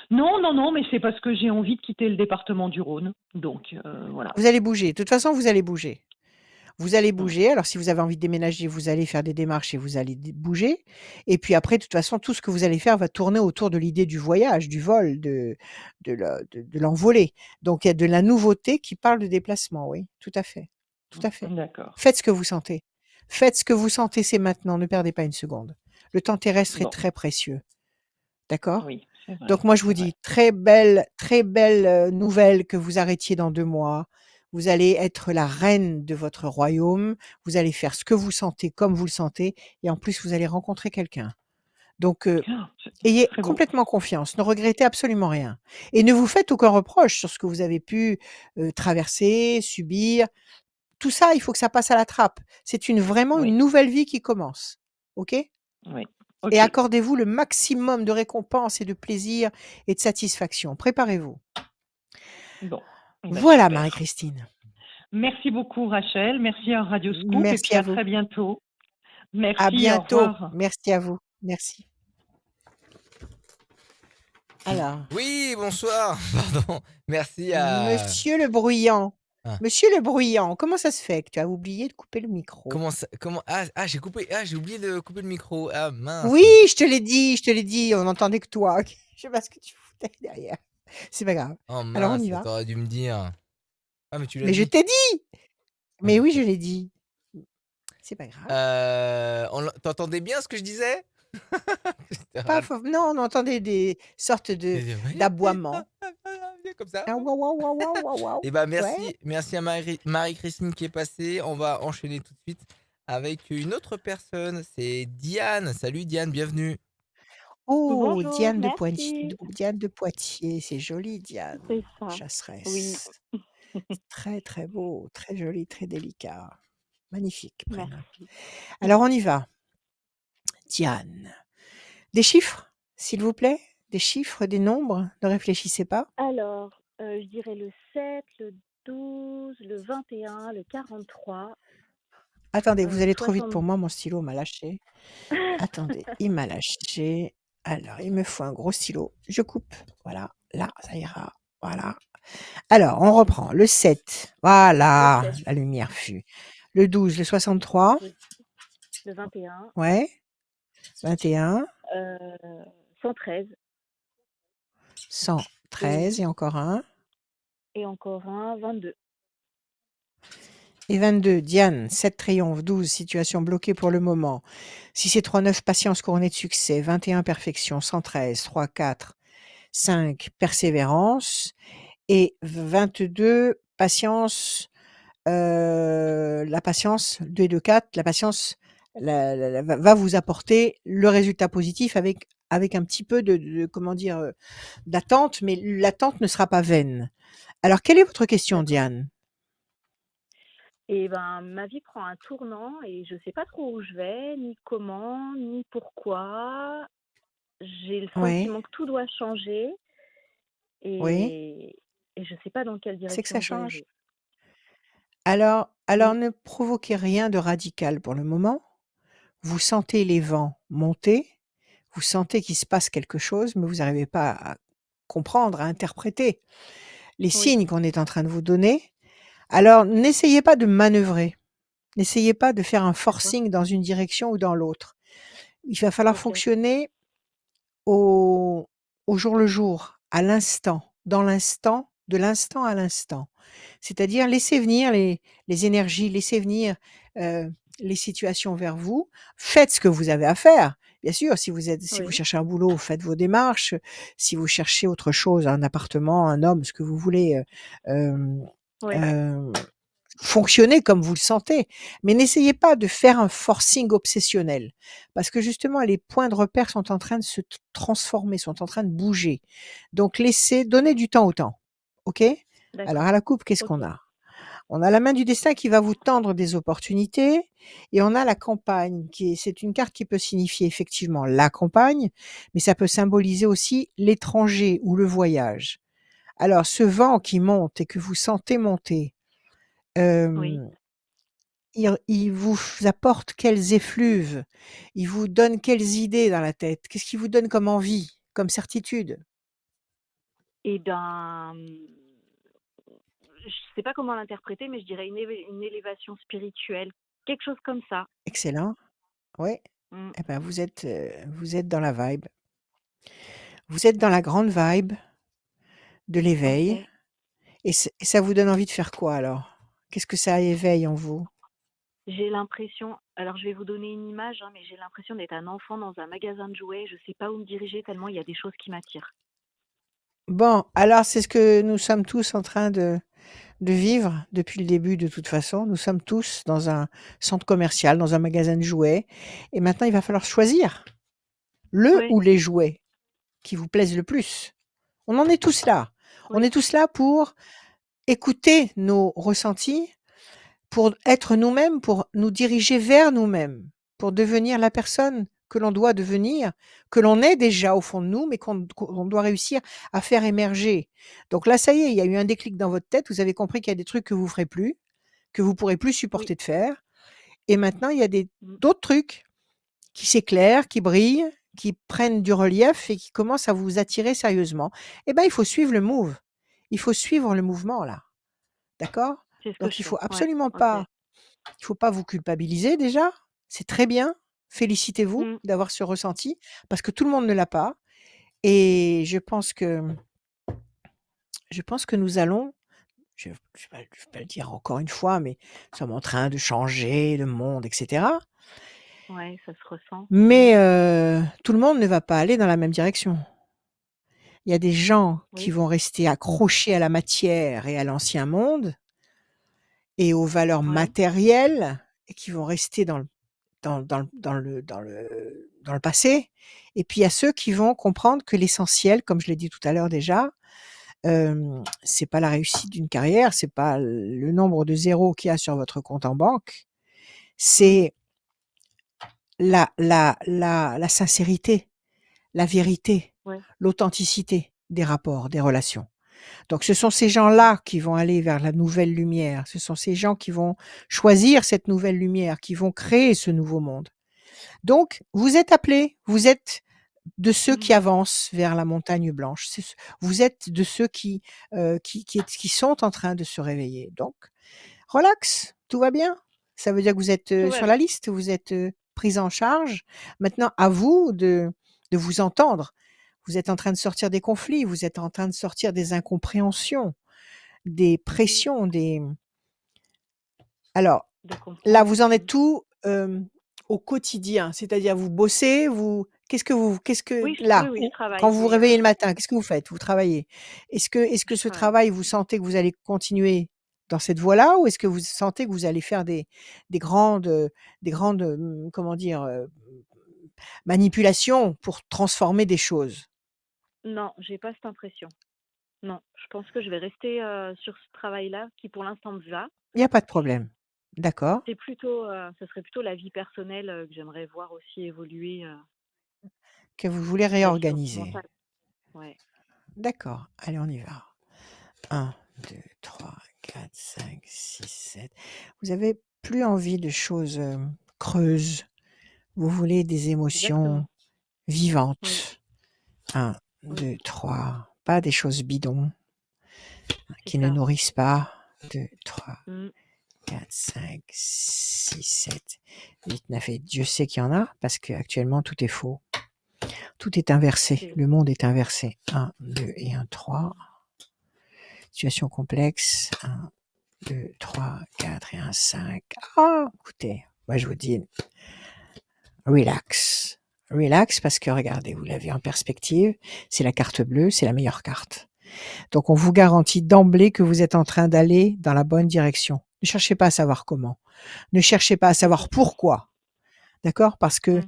Non, non, non, mais c'est parce que j'ai envie de quitter le département du Rhône. Donc voilà. Vous allez bouger. De toute façon, vous allez bouger. Vous allez Mm. bouger. Alors si vous avez envie de déménager, vous allez faire des démarches et vous allez bouger. Et puis après, de toute façon, tout ce que vous allez faire va tourner autour de l'idée du voyage, du vol, de l'envolée. Donc il y a de la nouveauté qui parle de déplacement, oui, tout à fait. Tout à fait. D'accord. Faites ce que vous sentez. Faites ce que vous sentez, c'est maintenant. Ne perdez pas une seconde. Le temps terrestre est Bon, très précieux. D'accord? oui, c'est vrai, Donc moi, je c'est vous vrai. dis, très belle nouvelle que vous arrêtiez dans 2 mois. Vous allez être la reine de votre royaume. Vous allez faire ce que vous sentez, comme vous le sentez, et en plus, vous allez rencontrer quelqu'un. Donc, Ah, c'est ayez très beau. complètement confiance. Ne regrettez absolument rien. Et ne vous faites aucun reproche sur ce que vous avez pu traverser, subir. Tout ça, il faut que ça passe à la trappe. C'est vraiment Oui, une nouvelle vie qui commence. OK? oui. Et Ok. accordez-vous le maximum de récompenses et de plaisir et de satisfaction. Préparez-vous. Bon, bah Voilà, super. Marie-Christine. Merci beaucoup, Rachel. Merci à Radio Scoop et Merci puis à à vous. très bientôt. À Merci, au bientôt. revoir. Merci à vous. Merci. Alors, Oui, bonsoir. Pardon. Merci à. Monsieur le Bruyant. Ah, Monsieur le Bruyant, comment ça se fait que tu as oublié de couper le micro? comment ça. Comment. Ah, j'ai coupé. Ah, j'ai oublié de couper le micro. Ah, Oui, mince. je te l'ai dit, on n'entendait que toi. Je sais pas ce que tu foutais derrière. C'est pas grave. Oh, Alors on y mince. va. T'aurais dû me dire. Ah, mais tu l'as Mais je dit. t'ai dit. Ouais, Mais je oui, sais. je l'ai dit. C'est pas grave. T'entendais bien ce que je disais? Pas non, on entendait des sortes d'aboiements. Comme ça. Ah, waouh, waouh, waouh, waouh, waouh, waouh. Et bah Ouais. merci à Marie-Christine qui est passée. On va enchaîner tout de suite avec une autre personne. C'est Diane. Salut Diane, bienvenue. Oh, Bonjour, merci. Diane de Poitiers, c'est joli, C'est Diane. ça. Oui, Chasseresse. Très, très beau, très joli, très délicat. Magnifique prénom. merci. Alors on y va. Diane. Des chiffres, s'il vous plaît? Des chiffres, des nombres? Ne réfléchissez pas. Alors, je dirais le 7, le 12, le 21, le 43, Attendez, vous allez trop vite 60. pour moi, mon stylo m'a lâché. Attendez, il m'a lâché. Alors, il me faut un gros stylo. Je coupe. Voilà, là, ça ira. Voilà. Alors, on reprend. Le 7. Le Voilà, 7, la lumière fut. Le 12, le 63. le 21, Ouais. 21. 113 113. et, Et encore un. et encore un, 22. Et 22. Diane, 7 triomphe. 12, situation bloquée pour le moment. 6 et 3, 9, patience couronnée de succès. 21, perfection. 113, 3, 4, 5, persévérance. Et 22, patience. La patience, 2 et 2, 4, la patience va vous apporter le résultat positif avec un petit peu comment dire, d'attente, mais l'attente ne sera pas vaine. Alors, quelle est votre question, D'accord. Diane? Et ben, ma vie prend un tournant et je sais pas trop où je vais, ni comment, ni pourquoi. J'ai le Oui, sentiment que tout doit changer oui, et, et je sais pas dans quelle c'est que ça direction je change. diriger. Alors Oui, ne provoquez rien de radical pour le moment. Vous sentez les vents monter, vous sentez qu'il se passe quelque chose, mais vous n'arrivez pas à comprendre, à interpréter les oui, signes qu'on est en train de vous donner. Alors n'essayez pas de manœuvrer, n'essayez pas de faire un d'accord. forcing dans une direction ou dans l'autre. Il va falloir Ok, fonctionner au au jour le jour, à l'instant, dans l'instant, de l'instant à l'instant. C'est-à-dire laissez venir les énergies, laissez venir, les situations vers vous. Faites ce que vous avez à faire. Bien sûr, si vous Oui, cherchez un boulot, faites vos démarches. Si vous cherchez autre chose, un appartement, un homme, ce que vous voulez, hem, oui, hem, fonctionnez comme vous le sentez. Mais n'essayez pas de faire un forcing obsessionnel. Parce que justement, les points de repère sont en train de se transformer, sont en train de bouger. Donc donnez du temps au temps. OK? Alors d'accord. à la coupe, qu'est-ce Ok. qu'on a? On a la main du destin qui va vous tendre des opportunités et on a la campagne c'est une carte qui peut signifier effectivement la campagne, mais ça peut symboliser aussi l'étranger ou le voyage. Alors ce vent qui monte et que vous sentez monter, Oui. hem, il vous apporte quelles effluves? Il vous donne quelles idées dans la tête? Qu'est-ce qu'il vous donne comme envie, comme certitude? Et ben, je sais pas comment l'interpréter, mais je dirais une élévation spirituelle, quelque chose comme ça. Excellent, ouais. Mmh. Et ben vous êtes dans la vibe. Vous êtes dans la grande vibe de l'éveil. OK. Et ça vous donne envie de faire quoi alors? Qu'est-ce que ça éveille en vous? J'ai l'impression, alors je vais vous donner une image, hein, mais j'ai l'impression d'être un enfant dans un magasin de jouets. Je sais pas où me diriger tellement il y a des choses qui m'attirent. Bon, alors c'est ce que nous sommes tous en train de vivre depuis le début de toute façon. Nous sommes tous dans un centre commercial, dans un magasin de jouets et maintenant il va falloir choisir le Oui, ou les jouets qui vous plaisent le plus. On en est tous là. On oui, est tous là pour écouter nos ressentis, pour être nous-mêmes, pour nous diriger vers nous-mêmes, pour devenir la personne que l'on doit devenir, que l'on est déjà au fond de nous, mais qu'on doit réussir à faire émerger. Donc là, ça y est, il y a eu un déclic dans votre tête, vous avez compris qu'il y a des trucs que vous ferez plus, que vous pourrez plus oui. supporter de faire et maintenant il y a des Mmh. d'autres trucs qui s'éclairent, qui brillent, qui prennent du relief et qui commencent à vous attirer sérieusement. Eh ben, il faut suivre le move. Il faut suivre le mouvement là, d'accord? C'est ce que Donc je il fais. faut Ouais, absolument OK. pas il faut pas vous culpabiliser déjà, c'est très bien. Félicitez-vous Mmh. d'avoir ce ressenti parce que tout le monde ne l'a pas et je pense que nous allons je vais pas le dire encore une fois, mais nous sommes en train de changer le monde et cetera. Ouais, ça se ressent. Mmh. Mais tout le monde ne va pas aller dans la même direction. Il y a des gens qui Oui, vont rester accrochés à la matière et à l'ancien monde et aux valeurs ouais. matérielles et qui vont rester dans le passé et puis il y a ceux qui vont comprendre que l'essentiel, comme je l'ai dit tout à l'heure déjà, c'est pas la réussite d'une carrière, c'est pas le nombre de zéros qu'il y a sur votre compte en banque, Mmh. c'est la sincérité, la vérité, Ouais. l'authenticité des rapports, des relations. Donc ce sont ces Mmh. gens-là qui vont aller vers la nouvelle lumière, ce sont ces gens qui vont choisir cette nouvelle lumière, qui vont créer ce nouveau monde. Donc vous êtes appelés, vous êtes de ceux qui Mmh. avancent vers la montagne blanche. Vous êtes de ceux qui sont en train de se réveiller. Donc relax, tout va bien. Ça veut dire que vous êtes, Tout va sur la bien. liste, vous êtes, prise en charge. Maintenant à vous de vous entendre. Vous êtes en train de sortir des conflits, vous êtes en train de sortir des incompréhensions, des Mmh. pressions, alors De là, comprendre. vous en êtes Mmh. tout, au quotidien? C'est-à-dire vous bossez, qu'est-ce que Oui, là, oui, je où quand travaille, vous vous mais réveillez le matin, qu'est-ce que vous faites? Vous travaillez. Est-ce que je ce travaille. travail, vous sentez que vous allez continuer dans cette voie-là? Ou est-ce que vous sentez que vous allez faire des grandes, comment dire? Manipulations pour transformer des choses? Non, j'ai pas cette impression. Non, je pense que je vais rester, sur ce travail-là qui pour l'instant me va. Il y a pas de problème. D'accord. C'est plutôt, ce serait plutôt la vie personnelle, que j'aimerais voir aussi évoluer, Que vous voulez la vie réorganiser. sentimentale. Ouais. D'accord, allez on y va. 1, 2, 3, 4, 5, 6, 7. Vous avez plus envie de choses, creuses. Vous voulez des Exactement. émotions Oui, vivantes. 1, oui, 2, 3. Pas des choses bidons c'est qui ne ça. nourrissent pas. 2, 3, Mmh. 4, 5, 6, 7, 8, 9 et Dieu sait qu'il y en a parce qu'actuellement tout est faux. Tout est inversé. C'est Le monde est inversé. 1, 2 et 1, 3. Situation complexe. 1, 2, 3, 4 et un 5. Ah, écoutez, moi je vous dis, relax, Relax, parce que regardez, vous l'avez en perspective, c'est la carte bleue, c'est la meilleure carte. Donc on vous garantit d'emblée que vous êtes en train d'aller dans la bonne direction. Ne cherchez pas à savoir comment. Ne cherchez pas à savoir OK. pourquoi. D'accord? Mmh. Parce que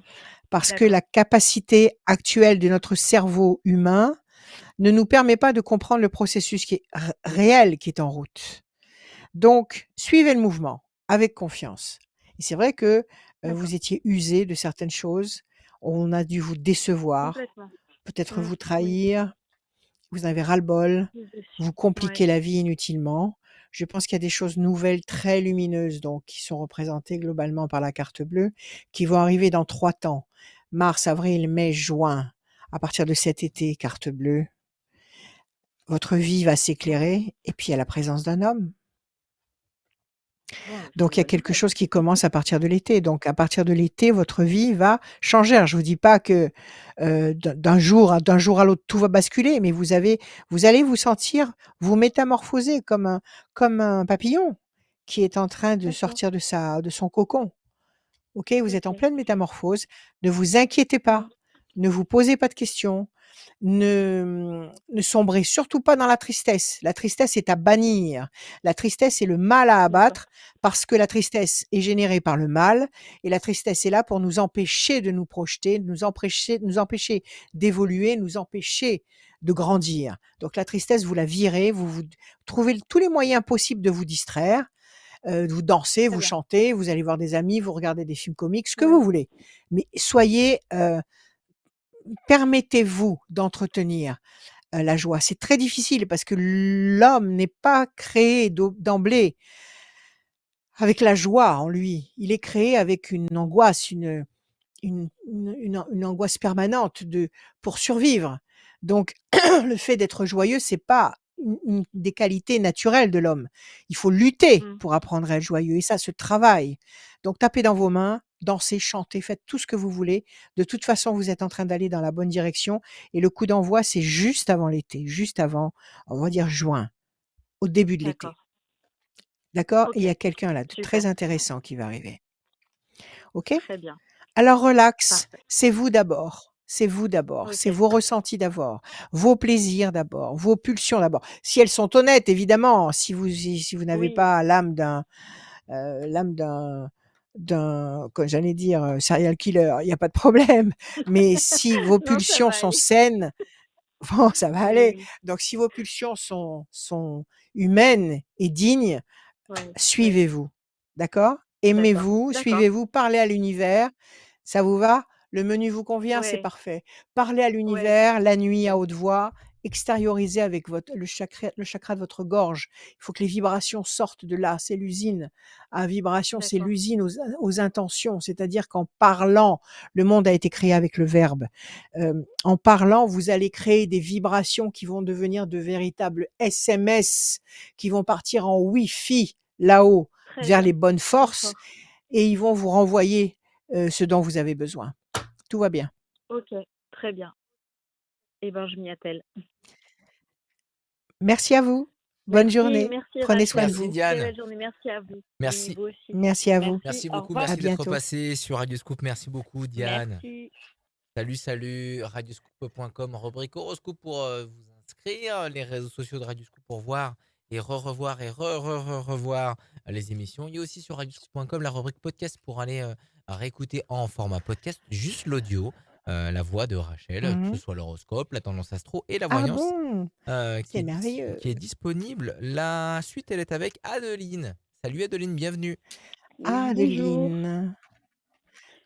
D'accord. la capacité actuelle de notre cerveau humain ne nous permet pas de comprendre le processus qui est réel qui est en route. Donc, suivez le mouvement avec confiance. Et c'est vrai que D'accord. vous étiez usé de certaines choses. On a dû vous décevoir, Complètement. peut-être vous Oui. trahir. Vous en avez ras-le-bol. Oui, je Vous suis ouais. compliquez la vie inutilement. Je pense qu'il y a des choses nouvelles très lumineuses, donc, qui sont représentées globalement par la carte bleue, qui vont arriver dans 3 temps. Mars, avril, mai, juin. À partir de cet été, carte bleue, votre vie va Ouais. s'éclairer et puis il y a la présence d'un homme. Bon, c'est Donc une il y a bonne quelque nouvelle. chose qui commence à partir de l'été. Donc à partir de l'été, votre vie va changer. Alors je vous dis pas que, d'un jour à l'autre tout va basculer, mais vous allez vous sentir vous métamorphoser comme un papillon qui est en train de D'accord. sortir de son cocon. OK? Vous êtes en OK. pleine métamorphose. Ne vous inquiétez Mmh. pas. Ne vous posez pas de questions. Ne sombrez surtout pas dans la tristesse. La tristesse est à bannir. La tristesse est le mal à D'accord. abattre parce que la tristesse est générée par le mal et la tristesse est là pour nous empêcher de nous projeter, nous empêcher d'évoluer, nous empêcher de grandir. Donc la tristesse, vous la virez, vous trouvez tous les moyens possibles de vous distraire, vous dansez, Très vous bien. chantez, vous allez voir des amis, vous regardez des films comiques, ce que vous Ouais. voulez. Mais soyez, permettez-vous d'entretenir, la joie. C'est très difficile parce que l'homme n'est pas créé d'emblée avec la joie en lui. Il est créé avec une angoisse, une angoisse permanente pour survivre. Donc le fait d'être joyeux, c'est pas une des qualités naturelles de l'homme. Il faut lutter Mmh. pour apprendre à être joyeux et ça se travaille. Donc tapez dans vos mains, dansez, chantez, faites tout ce que vous voulez. De toute façon, vous êtes en train d'aller dans la bonne direction et le coup d'envoi, c'est juste avant l'été, juste avant, on va dire juin, au début de l'été. D'accord. D'accord? Et il y OK. a quelqu'un là de Super. très intéressant qui va arriver. OK? Très bien. Alors relax, Parfait. c'est vous d'abord. C'est vous d'abord, c'est OK. vos ressentis d'abord, vos plaisirs d'abord, vos pulsions d'abord. Si elles sont honnêtes évidemment, si vous n'avez Oui. pas l'âme comme j'allais dire, serial killer, il y a pas de problème. Mais si vos Non, ça pulsions va sont aller. saines, bon ça va Oui, aller. oui. Donc si vos pulsions sont humaines et dignes, Ouais, ouais. suivez-vous, d'accord? D'accord. Aimez-vous, D'accord. suivez-vous, parlez à l'univers. Ça vous va? Le menu vous convient? C'est Ouais. parfait. Parlez à Ouais. l'univers, la nuit à haute voix, extériorisez avec le chakra de votre gorge. Il faut que les vibrations sortent de là, c'est l'usine à vibration, c'est D'accord. l'usine aux intentions. C'est-à-dire qu'en parlant, le monde a été créé avec le verbe. En parlant, vous allez créer des vibrations qui vont devenir de véritables SMS, qui vont partir en Wi-Fi là-haut, Très vers bien. les bonnes forces D'accord. et ils vont vous renvoyer, ce dont vous avez besoin. Tout va bien. OK. Très bien. Eh ben, je m'y attelle. Merci à vous. Bonne Merci, journée. merci Prenez soin de Rachel. Merci vous. Très Diane. belle journée. Merci à vous. Oui, Merci. vous aussi. Merci à vous. Merci. Merci Au beaucoup. revoir. À Merci d'être bientôt. passé sur Radioscoop. Merci beaucoup, Diane. Merci. Salut, salut. Radioscoop.com, rubrique horoscope pour vous inscrire. Les réseaux sociaux de Radioscoop pour voir et revoir et revoir les émissions. Il y a aussi sur radioscoop.com la rubrique podcast pour aller réécouter en format podcast juste l'audio, la voix de Rachel, que ce Mmh. soit l'horoscope, la tendance astro et la Ah voyance bon? C'est merveilleux. qui est disponible. La suite, elle est avec Adeline. Salut Adeline, bienvenue. Oui, bonjour. Adeline.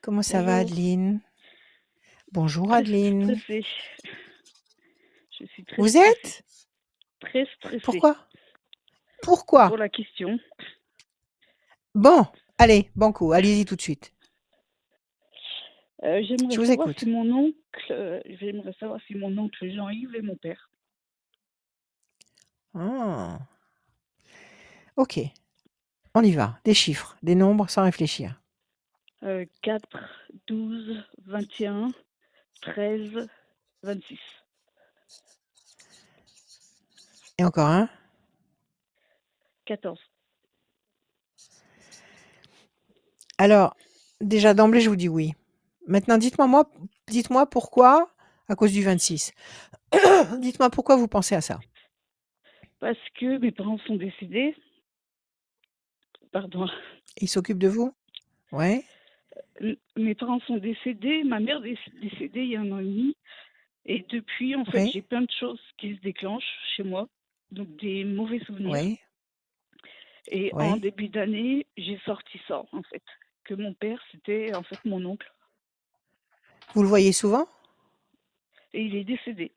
Comment ça va Bonjour. Adeline? Bonjour Très Adeline. stressée. Je suis très Vous stressée. êtes? Très stressée Pourquoi? Pourquoi? pour la question. Bon, allez, banco, allez-y tout de suite. J'aimerais Je vous savoir si écoute. mon oncle, Jean-Yves est mon père. Ah, OK, on y va. Des chiffres, des nombres sans réfléchir. 4, 12, 21, 13, 26. Et encore un? 14. Alors, déjà d'emblée, je vous dis oui. Maintenant, dites-moi moi, Dites-moi pourquoi à cause du 26. Dites-moi pourquoi vous pensez à ça? Parce que mes parents sont décédés. Pardon. Il s'occupe de vous? Ouais, Mes parents sont décédés, ma mère décédée il y a 1 an et demi. Et depuis, en fait, ouais, j'ai plein de choses qui se déclenchent chez moi, donc des mauvais souvenirs. ouais, Et en ouais. début d'année, j'ai sorti ça, en fait, que mon père, c'était en fait mon oncle. Vous le voyez souvent? Et il est décédé,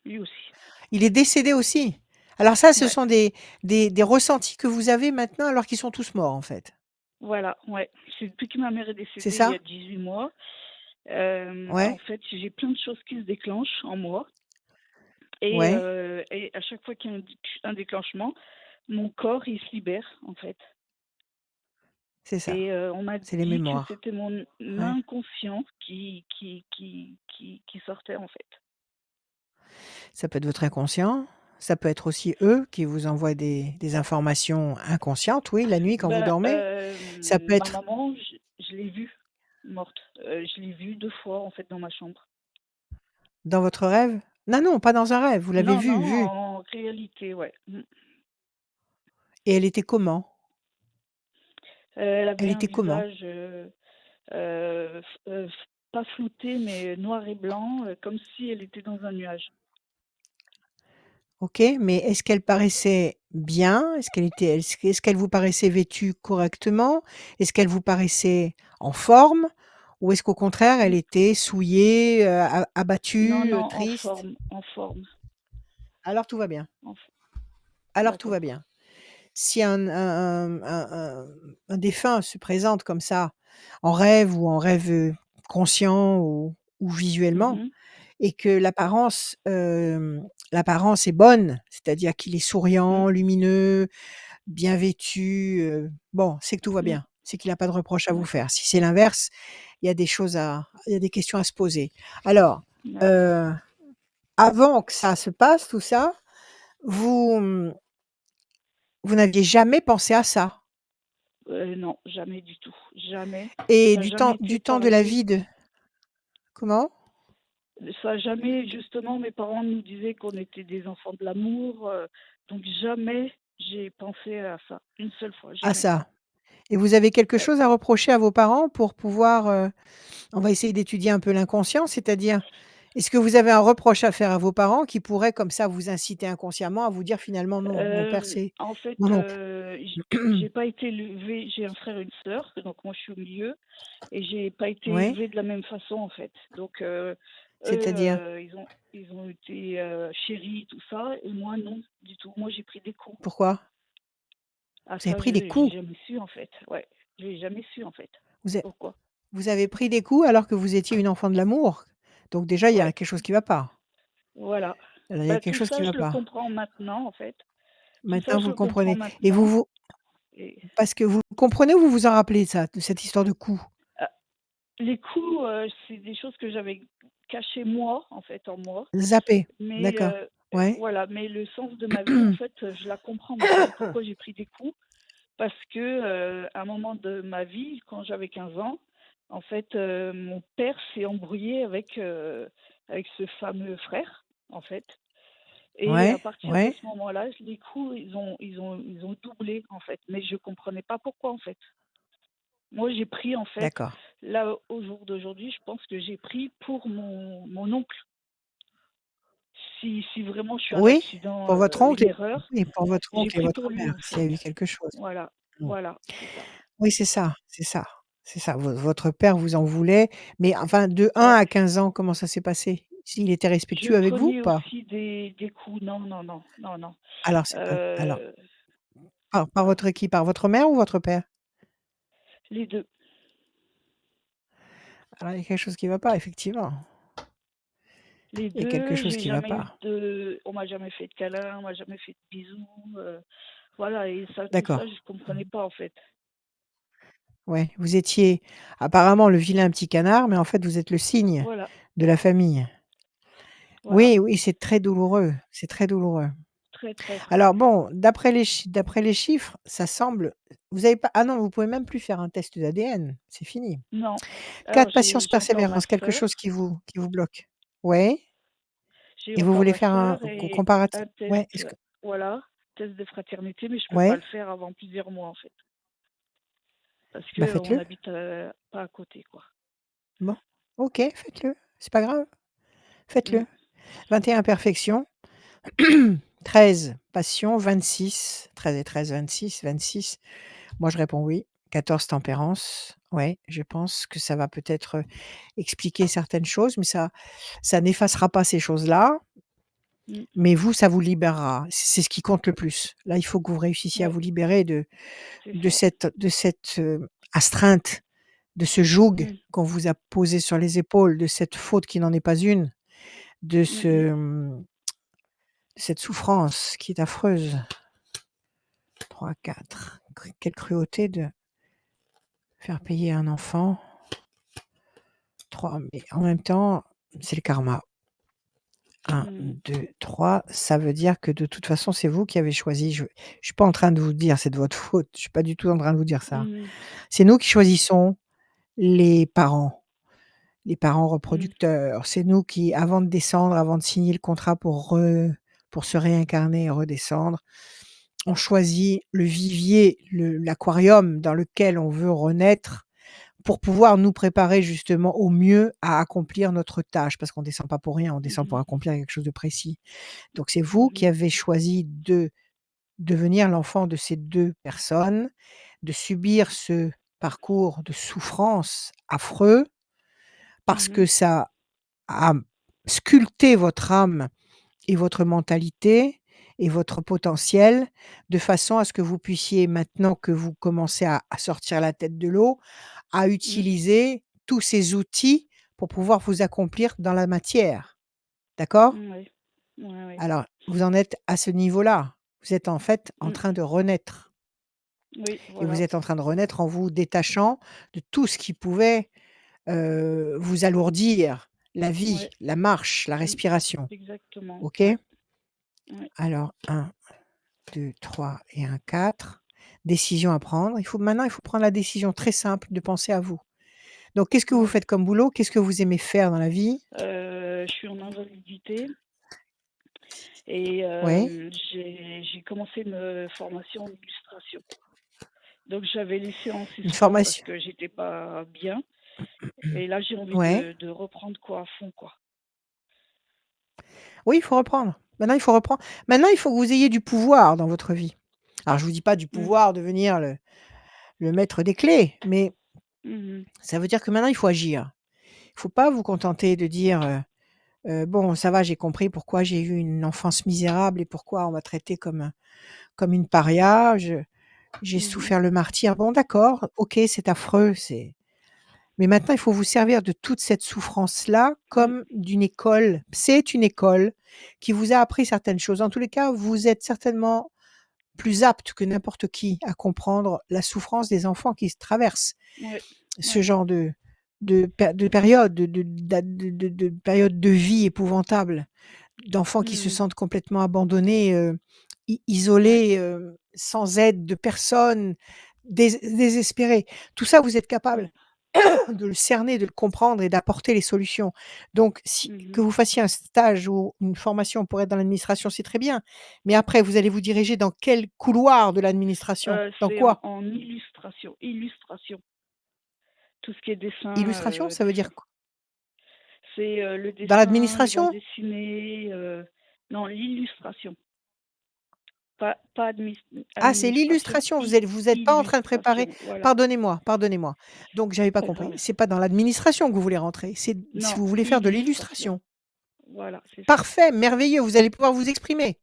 lui aussi. Il est décédé aussi? Alors ça, ce Ouais, sont des ressentis que vous avez maintenant alors qu'ils sont tous morts, en fait. voilà, ouais. C'est depuis que ma mère est C'est décédée il y a ça? 18 mois. En Ouais, fait, j'ai plein de choses qui se déclenchent en moi. ouais, Et à chaque fois qu'il y a un déclenchement, mon corps, il se libère, en fait. c'est ça. Et on m'a C'est les dit que mémoires. c'était mon Ouais. inconscient qui sortait, en fait. Ça peut être votre inconscient, ça peut être aussi eux qui vous envoient des informations inconscientes, oui, la nuit quand vous Bah, dormez. Ça peut ma être maman, je l'ai vue morte. Je l'ai vue 2 fois, en fait, dans ma chambre. dans votre rêve? Non, non, pas dans un rêve, vous l'avez Non, vue, non, vue. en réalité, ouais. Et elle était comment? Elle Elle avait un était comment? visage, pas flouté, mais noir et blanc, comme si elle était dans un nuage. OK, mais est-ce qu'elle paraissait bien? Est-ce qu'elle vous paraissait vêtue correctement? Est-ce qu'elle vous paraissait en forme? Ou est-ce qu'au contraire, elle N était souillée, Non, abattue, non, triste? en forme, Alors tout va bien, en f alors tout va d'accord. bien. Si un défunt se présente comme ça, en rêve ou en rêve, conscient ou visuellement Mmh. et que l'apparence est bonne, c'est-à-dire qu'il est Mmh. souriant, lumineux, bien vêtu, bon, c'est que tout va Mmh. bien. C'est qu'il a pas de reproches à vous D'accord. faire. Si c'est l'inverse, il y a des questions à se poser. Alors, D'accord. heu, avant que ça se passe tout ça, vous, vous n'aviez jamais pensé à ça? Non, jamais du tout, jamais. Et Ça a jamais été du temps de la parlé. vie de comment? Ça a jamais justement, mes parents nous disaient qu'on était des enfants de l'amour, donc jamais j'ai pensé à ça. Une seule fois, À jamais. ça. Et vous avez quelque Ouais. chose à reprocher à vos parents pour pouvoir, on va essayer d'étudier un peu l'inconscient, c'est-à-dire, est-ce que vous avez un reproche à faire à vos parents qui pourrait comme ça vous inciter inconsciemment à vous dire finalement: «Non, mon père c'est En fait, mon oncle». j'ai pas été élevée, j'ai un frère et une sœur, donc moi je suis au milieu et j'ai pas été Ouais, élevée de la même façon en fait. Donc eux, c'est-à-dire? ils ont été, chéris tout ça et moi non, du tout. Moi j'ai pris des coups. Pourquoi? Ah Vous avez ça pris des j'ai coups? jamais su en fait, ouais. J'ai jamais su en fait. Vous a Pourquoi? vous avez pris des coups alors que vous étiez une enfant de l'amour? Donc déjà, il y Ouais, a quelque chose qui va pas. voilà. Il y a Bah, quelque tout chose qui ça va je le pas. comprends maintenant en fait. Tout ça Maintenant, je vous le le comprends comprenez et maintenant et parce que vous le comprenez ou vous vous en rappelez de ça, de cette histoire de coups? ah, les coups, c'est des choses que j'avais cachées moi, en fait, en moi. Zappé? Mais D'accord. Ouais. voilà, mais le sens de ma vie, en fait, je la comprends maintenant. Pourquoi j'ai pris des coups? Parce que, à un moment de ma vie, quand j'avais 15 ans, en fait, mon père s'est embrouillé avec ce fameux frère, en fait. Et à Ouais, partir de ouais, ce moment-là, les coups, ils ont doublé, en fait. Mais je comprenais pas pourquoi, en fait. Moi, j'ai pris, en fait, d'accord. là, au jour d'aujourd'hui, je pense que j'ai pris pour mon oncle. Si vraiment je suis un Oui, accident, pour votre une oncle erreur, et pour votre j'ai oncle et pris votre pour lui, mère, en s'il y fait. a eu quelque chose. Voilà, Mmh. voilà, c'est ça. Oui, c'est ça, c'est ça, c'est ça. Votre père vous en voulait, mais enfin de 1 Ouais. à 15 ans, comment ça s'est passé? S'il était Je respectueux avec vous ou prenais pas? aussi des coups. Non, non, non, non, non. Alors c'est pas alors Heu, par votre qui? Par votre mère ou votre père? les 2. Alors il y a quelque chose qui va pas effectivement. Les Il y a quelque 2. chose J'ai qui va jamais eu pas. on m'a jamais fait de câlin, on m'a jamais fait de bisous, voilà et ça, tout D'accord. ça, je comprenais pas, en fait. Ouais, vous étiez apparemment le vilain petit canard, mais en fait vous êtes le cygne Voilà, de la famille. voilà. Oui, oui, c'est très douloureux, c'est très douloureux. très, très, très. Alors bon, d'après les chiffres, ça semble vous avez pas ah non, vous pouvez même plus faire un test d'ADN, c'est fini. Non. Cas Alors de patience, j'entends ma persévérance, quelque sœur, chose qui vous bloque? Ouais? Et vous j'entends voulez ma faire un sœur et comparatif? un test, Ouais, est-ce que voilà, test de fraternité, mais je peux pas le ouais? faire avant plusieurs mois, en fait, parce Bah, qu'on faites-le. habite, pas à côté, quoi. Bon, OK, faites-le, c'est pas grave, Mmh. faites-le. 21 perfection, 13 passion, 26 13 et 13, 26, 26. Moi, je réponds oui. 14 tempérance. Ouais, je pense que ça va peut-être, expliquer certaines choses, mais ça n'effacera pas ces choses-là, Mmh. mais vous, ça vous libérera. C'est ce qui compte le plus. Là, il faut que vous réussissiez à Ouais, vous libérer c'est ça. de cette, astreinte, de ce joug Mmh. qu'on vous a posé sur les épaules, de cette faute qui n'en est pas une, de Mmh mh. cette souffrance qui est affreuse. 3, 4. Quelle cruauté de faire payer un enfant. 3, mais en même temps, c'est le karma. 1, Mmh. 2, 3, ça veut dire que de toute façon, c'est vous qui avez choisi. Je suis pas en train de vous dire: «C'est de votre faute», je suis pas du tout en train de vous dire ça. Mmh. C'est nous qui choisissons les parents Mmh. reproducteurs. C'est nous qui, avant de descendre, avant de signer le contrat pour se réincarner et redescendre, on choisit le vivier, l'aquarium dans lequel on veut renaître pour pouvoir nous préparer justement au mieux à accomplir notre tâche. Parce qu'on descend pas pour rien, on descend pour Mmh. accomplir quelque chose de précis. Donc c'est vous qui Mmh. avez choisi de devenir l'enfant de ces 2 personnes, de subir ce parcours de souffrance affreux parce Mmh. que ça a sculpté votre âme et votre mentalité et votre potentiel de façon à ce que vous puissiez, maintenant que vous commencez à sortir la tête de l'eau, à Mmh. utiliser tous ces outils pour pouvoir vous accomplir dans la matière. D'accord? Ouais. Ouais, ouais. Alors, vous en êtes à ce niveau-là. Vous êtes en fait en Mmh. train de renaître Oui, et vous voilà. êtes en train de renaître en vous détachant de tout ce qui pouvait, vous alourdir la vie, Ouais. la marche, la Mmh. respiration. Exactement. OK? Ouais. Ouais. Alors 1, 2, 3 et un 4. Décision à prendre. Il faut prendre la décision très simple de penser à vous. Donc qu'est-ce que vous Ouais. faites comme boulot? Qu'est-ce que vous aimez faire dans la vie? Je suis en invalidité et Ouais, j'ai commencé une formation en illustration. Donc j'avais laissé en une suspens parce formation que j'étais pas bien et là j'ai envie ouais. de reprendre quoi à fond, quoi. Oui, il faut reprendre. Maintenant, il faut reprendre. Maintenant, il faut que vous ayez du pouvoir dans votre vie. Alors je vous dis pas du Mmh. pouvoir, devenir le maître des clés, mais Mmh mh. ça veut dire que maintenant il faut agir. Il faut pas vous contenter de dire, «Bon, ça va, j'ai compris pourquoi j'ai eu une enfance misérable et pourquoi on m'a traité comme une paria. J'ai Mmh. souffert le martyre. Bon d'accord, OK, c'est affreux, c'est» mais maintenant il faut vous servir de toute cette souffrance-là Mmh. comme d'une école. C'est une école qui vous a appris certaines choses. En tous les cas, vous êtes certainement plus apte que n'importe qui à comprendre la souffrance des enfants qui se traversent Ouais. ce Ouais. genre de période, de période de vie épouvantable, d'enfants qui se Mmh. sentent complètement abandonnés, Ouais. isolés, sans aide de personne, désespérés. Tout ça, vous êtes Ouais. capable de le cerner, de le comprendre et d'apporter les solutions. Donc si Mmh. que vous fassiez un stage ou une formation pour être dans l'administration, c'est très bien. Mais après, vous allez vous diriger dans quel couloir de l'administration? Dans C'est en quoi? illustration, illustration. Tout ce qui est dessin, Illustration, ça veut dessin. dire quoi? C'est, le Dans dessin, les bandes l'administration? dessinées, non, l'illustration, pas Ah, c'est administration, l'illustration, vous êtes pas en train de préparer illustration, voilà, pardonnez-moi, pardonnez-moi. Donc j'avais pas pas compris. grave. C'est pas dans l'administration que vous voulez rentrer, c'est si Non, vous voulez faire de illustration, l'illustration. voilà, c'est ça. Parfait, merveilleux, vous allez pouvoir vous exprimer.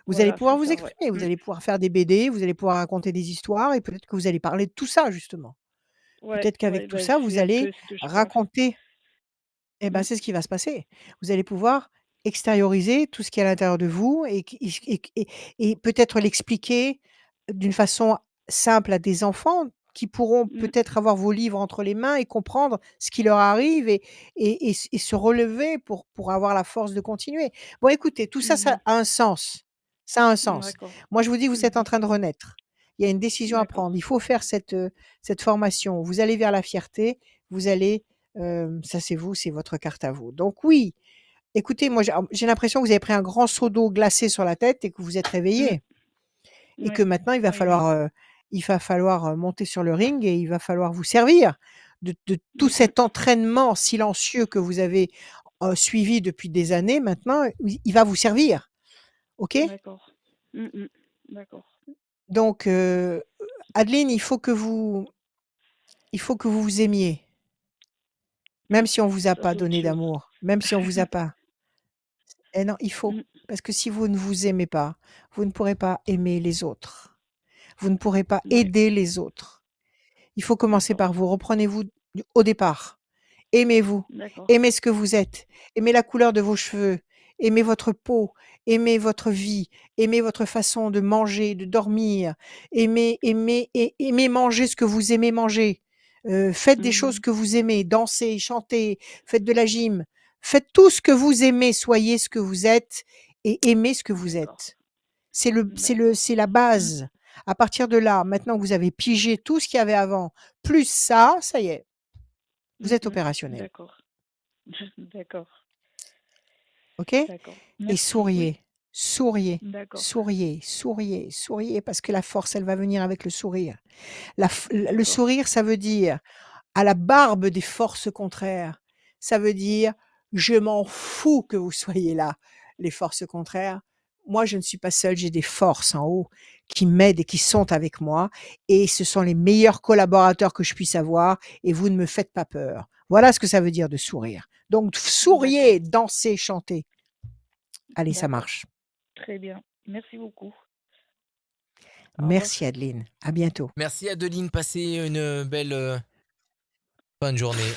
Vous allez Voilà, pouvoir c'est vous ça, ouais. exprimer, vous allez pouvoir faire des BD, vous allez pouvoir raconter des histoires et peut-être que vous allez parler de tout ça justement. Ouais, Peut-être qu'avec ouais, tout bah, ça, vous c'est un allez peu ce que je pense. raconter eh ben, Mmh. c'est ce qui va se passer. Vous allez pouvoir extérioriser tout ce qui est à l'intérieur de vous et peut-être l'expliquer d'une façon simple à des enfants qui pourront Mmh. peut-être avoir vos livres entre les mains et comprendre ce qui leur arrive et se relever pour avoir la force de continuer. Bon écoutez, tout ça, Mmh ça mh. a un sens. Ça a un sens. D'accord. Moi, je vous dis, vous êtes en Mmh. train de renaître. Il y a une décision à D'accord. prendre. Il faut faire cette formation. Vous allez vers la fierté, vous allez, ça c'est vous, c'est votre carte à vous. Donc oui, écoutez, moi j'ai l'impression que vous avez pris un grand seau d'eau glacée sur la tête et que vous êtes Mmh. réveillé et que Ouais. maintenant Oui, oui. il va falloir, monter sur le ring et il va falloir vous servir de tout Mmh mh. cet entraînement silencieux que vous avez, suivi depuis des années. Maintenant, il va vous servir. OK? D'accord. Mmh mh. D'accord. Donc, Adeline, il faut que vous vous aimiez, même si on vous a Ça, pas c'est donné sûr. d'amour, même si on vous a pas. Eh non, il faut, Mmh. parce que si vous ne vous aimez pas, vous ne pourrez pas aimer les autres. Vous ne pourrez pas Ouais. aider les autres. Il faut commencer D'accord. par vous. Reprenez-vous au départ. Aimez-vous, D'accord. aimez ce que vous êtes, aimez la couleur de vos cheveux, aimez votre peau, aimez votre vie, aimez votre façon de manger, de dormir, aimez manger ce que vous aimez manger. Faites des choses Mmh. que vous aimez, dansez, chantez, faites de la gym, faites tout ce que vous aimez, soyez ce que vous êtes et aimez ce que vous D'accord. êtes. D'accord. C'est la Mmh. base. À partir de là, maintenant que vous avez pigé tout ce qu'il y avait avant, plus ça y est, vous Mmh êtes mh. opérationnel. D'accord. D'accord. OK? D'accord. Et Merci. Oui. souriez, souriez, D'accord. souriez, souriez, souriez parce que la force, elle va venir avec le sourire. Le D'accord. sourire, ça veut dire à la barbe des forces contraires, ça veut dire: «Je m'en fous que vous soyez là, les forces contraires. Moi, je ne suis pas seule, j'ai des forces en haut qui m'aident et qui sont avec moi et ce sont les meilleurs collaborateurs que je puisse avoir et vous ne me faites pas peur». Voilà ce que ça veut dire de sourire. Donc D'accord. souriez, dansez, chantez. Allez, ça D'accord. marche. Très bien. Merci beaucoup. Au revoir. Merci Adeline. À bientôt. Merci Adeline, passez une belle fin de journée.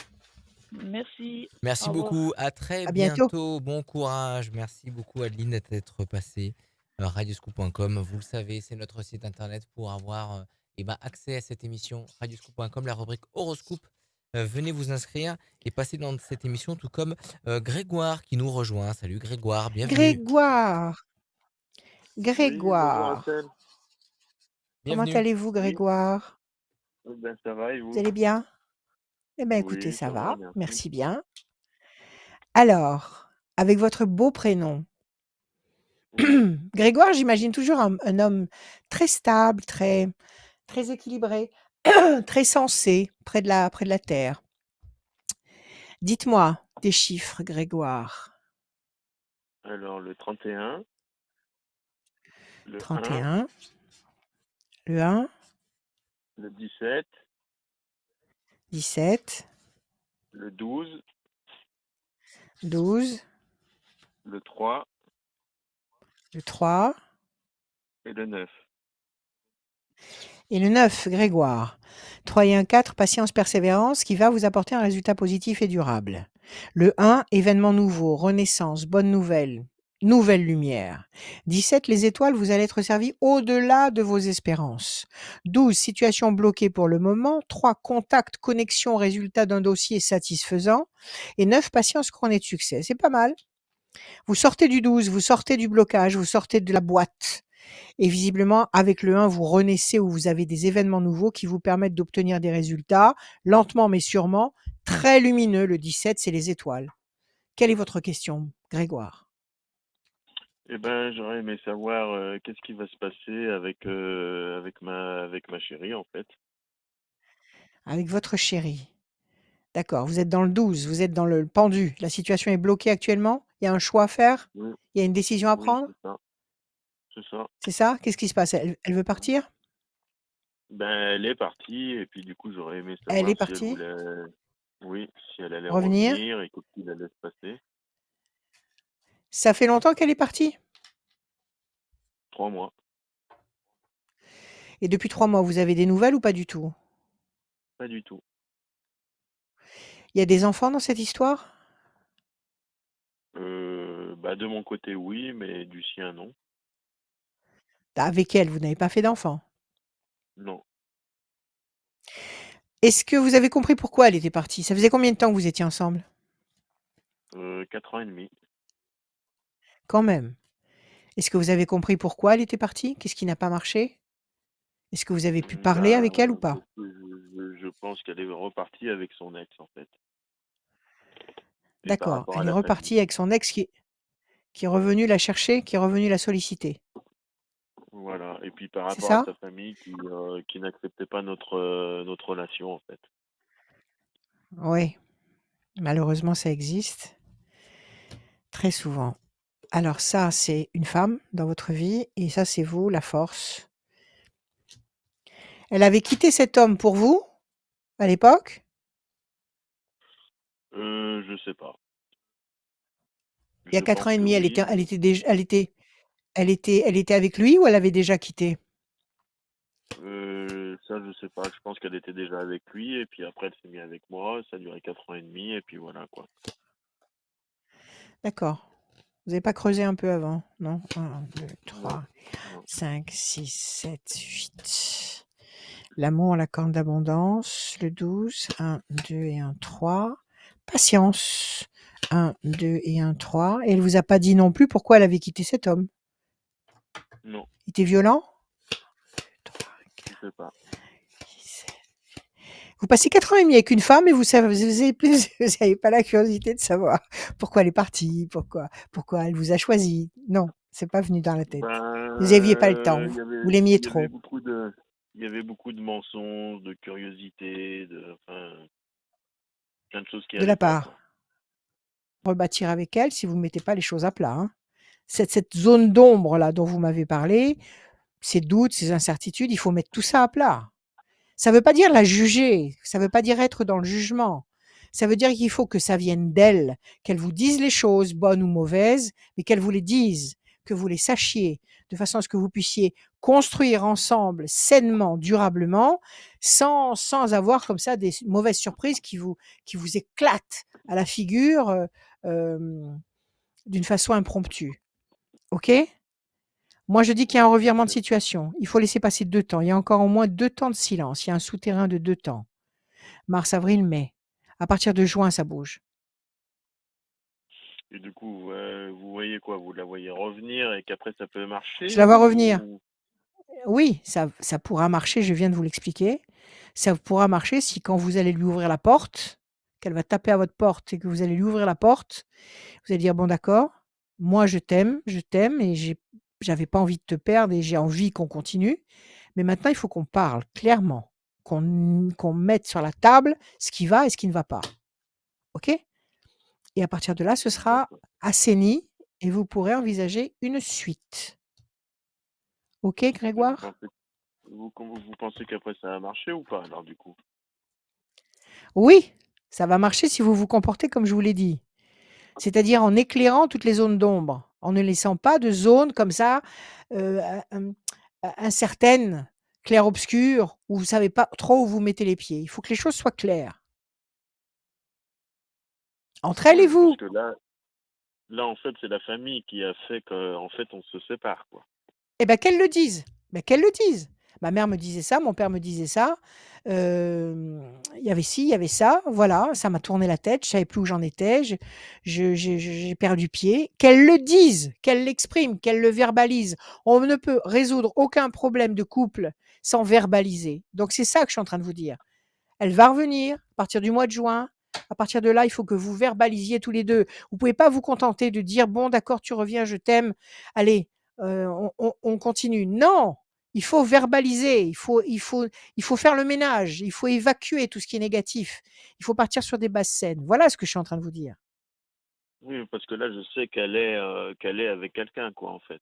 Merci. Au Merci revoir. beaucoup, à très À bientôt. bientôt, bon courage. Merci beaucoup Adeline d'être passée. Radioscoop.com, vous le savez, c'est notre site internet pour avoir accès à cette émission. Radioscoop.com, la rubrique horoscope. Venez vous inscrire et passer dans cette émission, tout comme Grégoire qui nous rejoint. Salut Grégoire, bienvenue. Grégoire, Oui, bonjour Grégoire. Axel. Comment Bienvenue. allez-vous, Oui, Grégoire? ben ça va et Vous vous? allez bien? Eh bien, écoutez, Oui, ça ça va, va. merci. Merci bien. Alors, avec votre beau prénom, Oui, Grégoire, j'imagine toujours un homme très stable, très équilibré, très sensé, près de la terre. Dites-moi des chiffres, Grégoire. alors le 31, le 1, 31, le 1, le 17, 17, le 12, 12, le 3 le 3 et le 9. et le 9, Grégoire. 3 et 1, 4, patience, persévérance, qui va vous apporter un résultat positif et durable. Le 1, événement nouveau, renaissance, bonne nouvelle, nouvelle lumière. 17, les étoiles, vous allez être servis au-delà de vos espérances. 12, situation bloquée pour le moment. 3, contact, connexion, résultat d'un dossier satisfaisant. Et 9, patience couronnée de succès. C'est pas mal. Vous sortez du 12, vous sortez du blocage, vous sortez de la boîte. Et visiblement, avec le 1, vous renaissez ou vous avez des événements nouveaux qui vous permettent d'obtenir des résultats, lentement mais sûrement, très lumineux. Le 17, c'est les étoiles. Quelle est votre question, Grégoire? Eh ben, j'aurais aimé savoir qu'est-ce qui va se passer avec ma chérie en fait. Avec votre chérie. D'accord, vous êtes dans le 12, vous êtes dans le pendu. La situation est bloquée actuellement? Il y a un choix à faire? Oui, Il y a une décision à oui, prendre? c'est ça, c'est ça. C'est ça? Qu'est-ce qui se passe? Elle veut partir? Ben, elle est partie et puis du coup, j'aurais aimé Elle savoir est si elle partie? voulait, oui, si elle allait Revenir? revenir et qu'est-ce qu'il allait se passer. Ça fait longtemps qu'elle est partie? 3 mois, Et depuis 3 mois, vous avez des nouvelles ou pas du tout? pas du tout. Il y a des enfants dans cette histoire? Bah, de mon côté, oui, mais du sien, non. Avec elle, vous n'avez pas fait d'enfants? Non. Est-ce que vous avez compris pourquoi elle était partie? Ça faisait combien de temps que vous étiez ensemble? 4 ans et demi. Quand même. Est-ce que vous avez compris pourquoi elle était partie? Qu'est-ce qui n'a pas marché? Est-ce que vous avez pu parler Ben, avec elle ou pas? parce que je pense qu'elle est repartie avec son ex, en fait. Et par D'accord, rapport à elle est la famille. repartie avec son ex qui est revenu la chercher, qui est revenu la solliciter. Voilà. Et puis par C'est rapport à ça? sa famille qui n'acceptait pas notre relation, en fait. Oui, malheureusement ça existe, très souvent. Alors ça, c'est une femme dans votre vie et ça, c'est vous, la force. Elle avait quitté cet homme pour vous, à l'époque? Je sais pas. Il y a Je 4 ans pense et que demi, oui, mais elle était avec lui ou elle avait déjà quitté? ça, je sais pas. Je pense qu'elle était déjà avec lui et puis après, elle s'est mise avec moi. Ça a duré 4 ans et demi et puis voilà, quoi. D'accord. Vous n'avez pas creusé un peu avant? Non? 1, 2, Non, 3, non. 5, 6, 7, 8. L'amour, la corne d'abondance, le 12, 1, 2 et 1, 3. Patience, 1, 2 et 1, 3. Et elle vous a pas dit non plus pourquoi elle avait quitté cet homme? Non, Il était violent? 3, je sais pas. 6, 7. Vous passez 4 ans et demi avec une femme et vous savez vous avez pas la curiosité de savoir pourquoi elle est partie, pourquoi elle vous a choisi. Non, c'est pas venu dans la tête. Vous aviez pas le temps, Il y vous avait, l'aimiez il y avait trop. beaucoup de, il y avait beaucoup de mensonges, de curiosité, enfin, plein de choses qui De la allaient pas, part. quoi. Rebâtir avec elle si vous ne mettez pas les choses à plat, hein. Cette zone d'ombre là dont vous m'avez parlé, ces doutes, ces incertitudes, il faut mettre tout ça à plat. Ça veut pas dire la juger, ça veut pas dire être dans le jugement. Ça veut dire qu'il faut que ça vienne d'elle, qu'elle vous dise les choses, bonnes ou mauvaises, mais qu'elle vous les dise, que vous les sachiez, de façon à ce que vous puissiez construire ensemble, sainement, durablement, sans avoir comme ça des mauvaises surprises qui vous éclatent à la figure d'une façon impromptue. OK? Moi, je dis qu'il y a un revirement de Ok. situation. Il faut laisser passer 2 temps. Il y a encore au moins 2 temps de silence. Il y a un souterrain de 2 temps. Mars, avril, mai. À partir de juin, ça bouge. Et du coup, vous voyez quoi? Vous la voyez revenir et qu'après ça peut Je marcher la vois revenir. ou... Oui, ça pourra marcher, je viens de vous l'expliquer. Ça pourra marcher si quand vous allez lui ouvrir la porte, qu'elle va taper à votre porte et que vous allez lui ouvrir la porte, vous allez dire: «Bon d'accord, moi je t'aime et j'avais pas envie de te perdre et j'ai envie qu'on continue, mais maintenant il faut qu'on parle clairement, qu'on mette sur la table ce qui va et ce qui ne va pas. OK?» Et à partir de là, ce sera D'accord. assaini et vous pourrez envisager une suite. OK, Et Grégoire? vous pensez qu'après ça va marcher ou pas alors du coup? Oui, ça va marcher si vous vous comportez comme je vous l'ai dit. C'est-à-dire en éclairant toutes les zones d'ombre, en ne laissant pas de zones comme ça, in incertaines, clair-obscur, où vous savez pas trop où vous mettez les pieds. Il faut que les choses soient claires. Entre elle et Oui, parce vous. que là en fait c'est la famille qui a fait qu'en fait on se sépare, quoi. Eh ben qu'elles le disent. Ben qu'elles le disent. Ma mère me disait ça, mon père me disait ça, il y avait ci, il y avait ça, voilà, ça m'a tourné la tête, je savais plus où j'en étais, j'ai perdu pied. Qu'elles le disent, qu'elles l'expriment, qu'elles le verbalisent. On ne peut résoudre aucun problème de couple sans verbaliser. Donc c'est ça que je suis en train de vous dire. Elle va revenir à partir du mois de juin. À partir de là, il faut que vous verbalisiez tous les 2. Vous pouvez pas vous contenter de dire: «Bon d'accord, tu reviens, je t'aime. Allez, on continue». Non! Il faut verbaliser, il faut faire le ménage, il faut évacuer tout ce qui est négatif. Il faut partir sur des bases saines. Voilà ce que je suis en train de vous dire. Oui, parce que là je sais qu'elle est avec quelqu'un, quoi, en fait.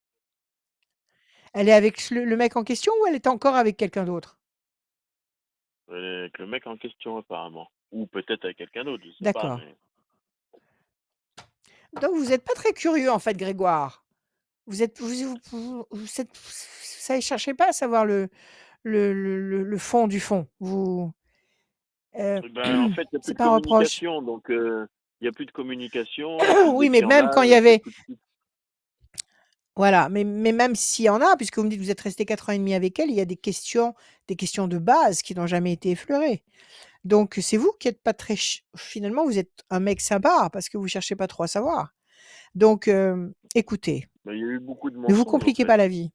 Elle est avec le mec en question ou elle est encore avec quelqu'un d'autre? Elle est avec le mec en question apparemment. Ou peut-être avec quelqu'un d'autre, je sais pas, D'accord. mais Donc vous êtes pas très curieux en fait, Grégoire. Vous êtes ça cherchez pas à savoir le fond du fond. Heu, ben, en fait, il y a plus c'est de pas un reproche. communication, donc il y a plus de communication et puis Oui, dès mais qu'il y en même a, quand il y c'est avait tout de suite. voilà, mais même s'il y en a, puisque vous me dites que vous êtes resté 4 ans et demi avec elle, il y a des questions de base qui n'ont jamais été effleurées. Donc c'est vous qui êtes pas très finalement, vous êtes un mec sympa parce que vous cherchez pas trop à savoir. Donc écoutez, Bah, il y a eu beaucoup de Ne vous mensonges, en compliquez fait. pas la vie.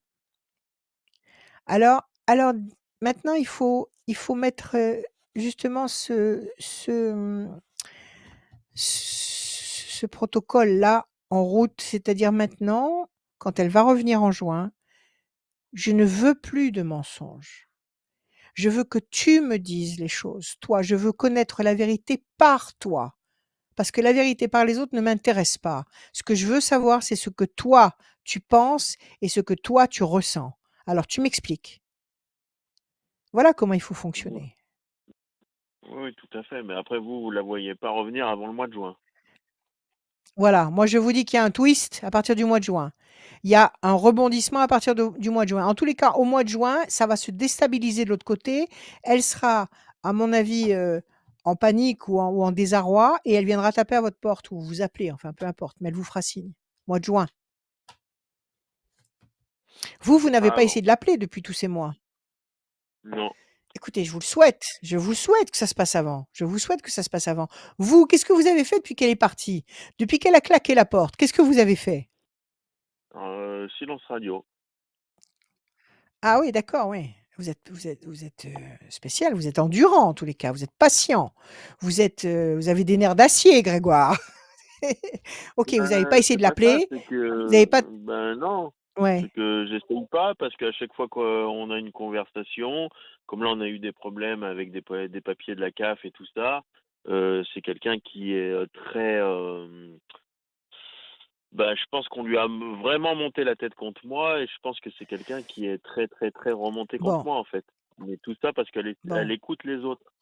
Alors maintenant il faut mettre, justement ce protocole-là en route. C'est-à-dire maintenant, quand elle va revenir en juin, je ne veux plus de mensonges. Je veux que tu me dises les choses, toi. Je veux connaître la vérité par toi, parce que la vérité par les autres ne m'intéresse pas. Ce que je veux savoir, c'est ce que toi, tu penses et ce que toi, tu ressens. Alors tu m'expliques. Voilà comment il faut Oui, fonctionner. oui, tout à fait. Mais après, vous la voyez pas revenir avant le mois de juin. Voilà, moi je vous dis qu'il y a un twist à partir du mois de juin. Il y a un rebondissement à partir du mois de juin. En tous les cas, au mois de juin, ça va se déstabiliser de l'autre côté. Elle sera, à mon avis, en panique ou en désarroi et elle viendra taper à votre porte ou vous appeler, enfin peu importe, mais elle vous fera signe. Mois de juin. Vous n'avez Ah pas bon, essayé de l'appeler depuis tous ces mois. non. Écoutez, je vous le souhaite. Je vous souhaite que ça se passe avant. Je vous souhaite que ça se passe avant. Vous, qu'est-ce que vous avez fait depuis qu'elle est partie? Depuis qu'elle a claqué la porte, qu'est-ce que vous avez fait? Silence radio. Ah oui, d'accord, oui. Vous êtes, spécial, vous êtes endurant en tous les cas, vous êtes patient. Vous avez des nerfs d'acier, Grégoire. OK, vous n'avez pas essayé C'est de pas ça, l'appeler, c'est vous n'avez que, pas ben non, c'est ouais. que j'essaye pas parce qu'à chaque fois qu'on a une conversation, comme là on a eu des problèmes avec des papiers de la CAF et tout ça, c'est quelqu'un qui est très, bah, je pense qu'on lui a vraiment monté la tête contre moi et je pense que c'est quelqu'un qui est très très très remonté contre Bon, moi en fait. Mais tout ça parce elle bon, écoute les autres.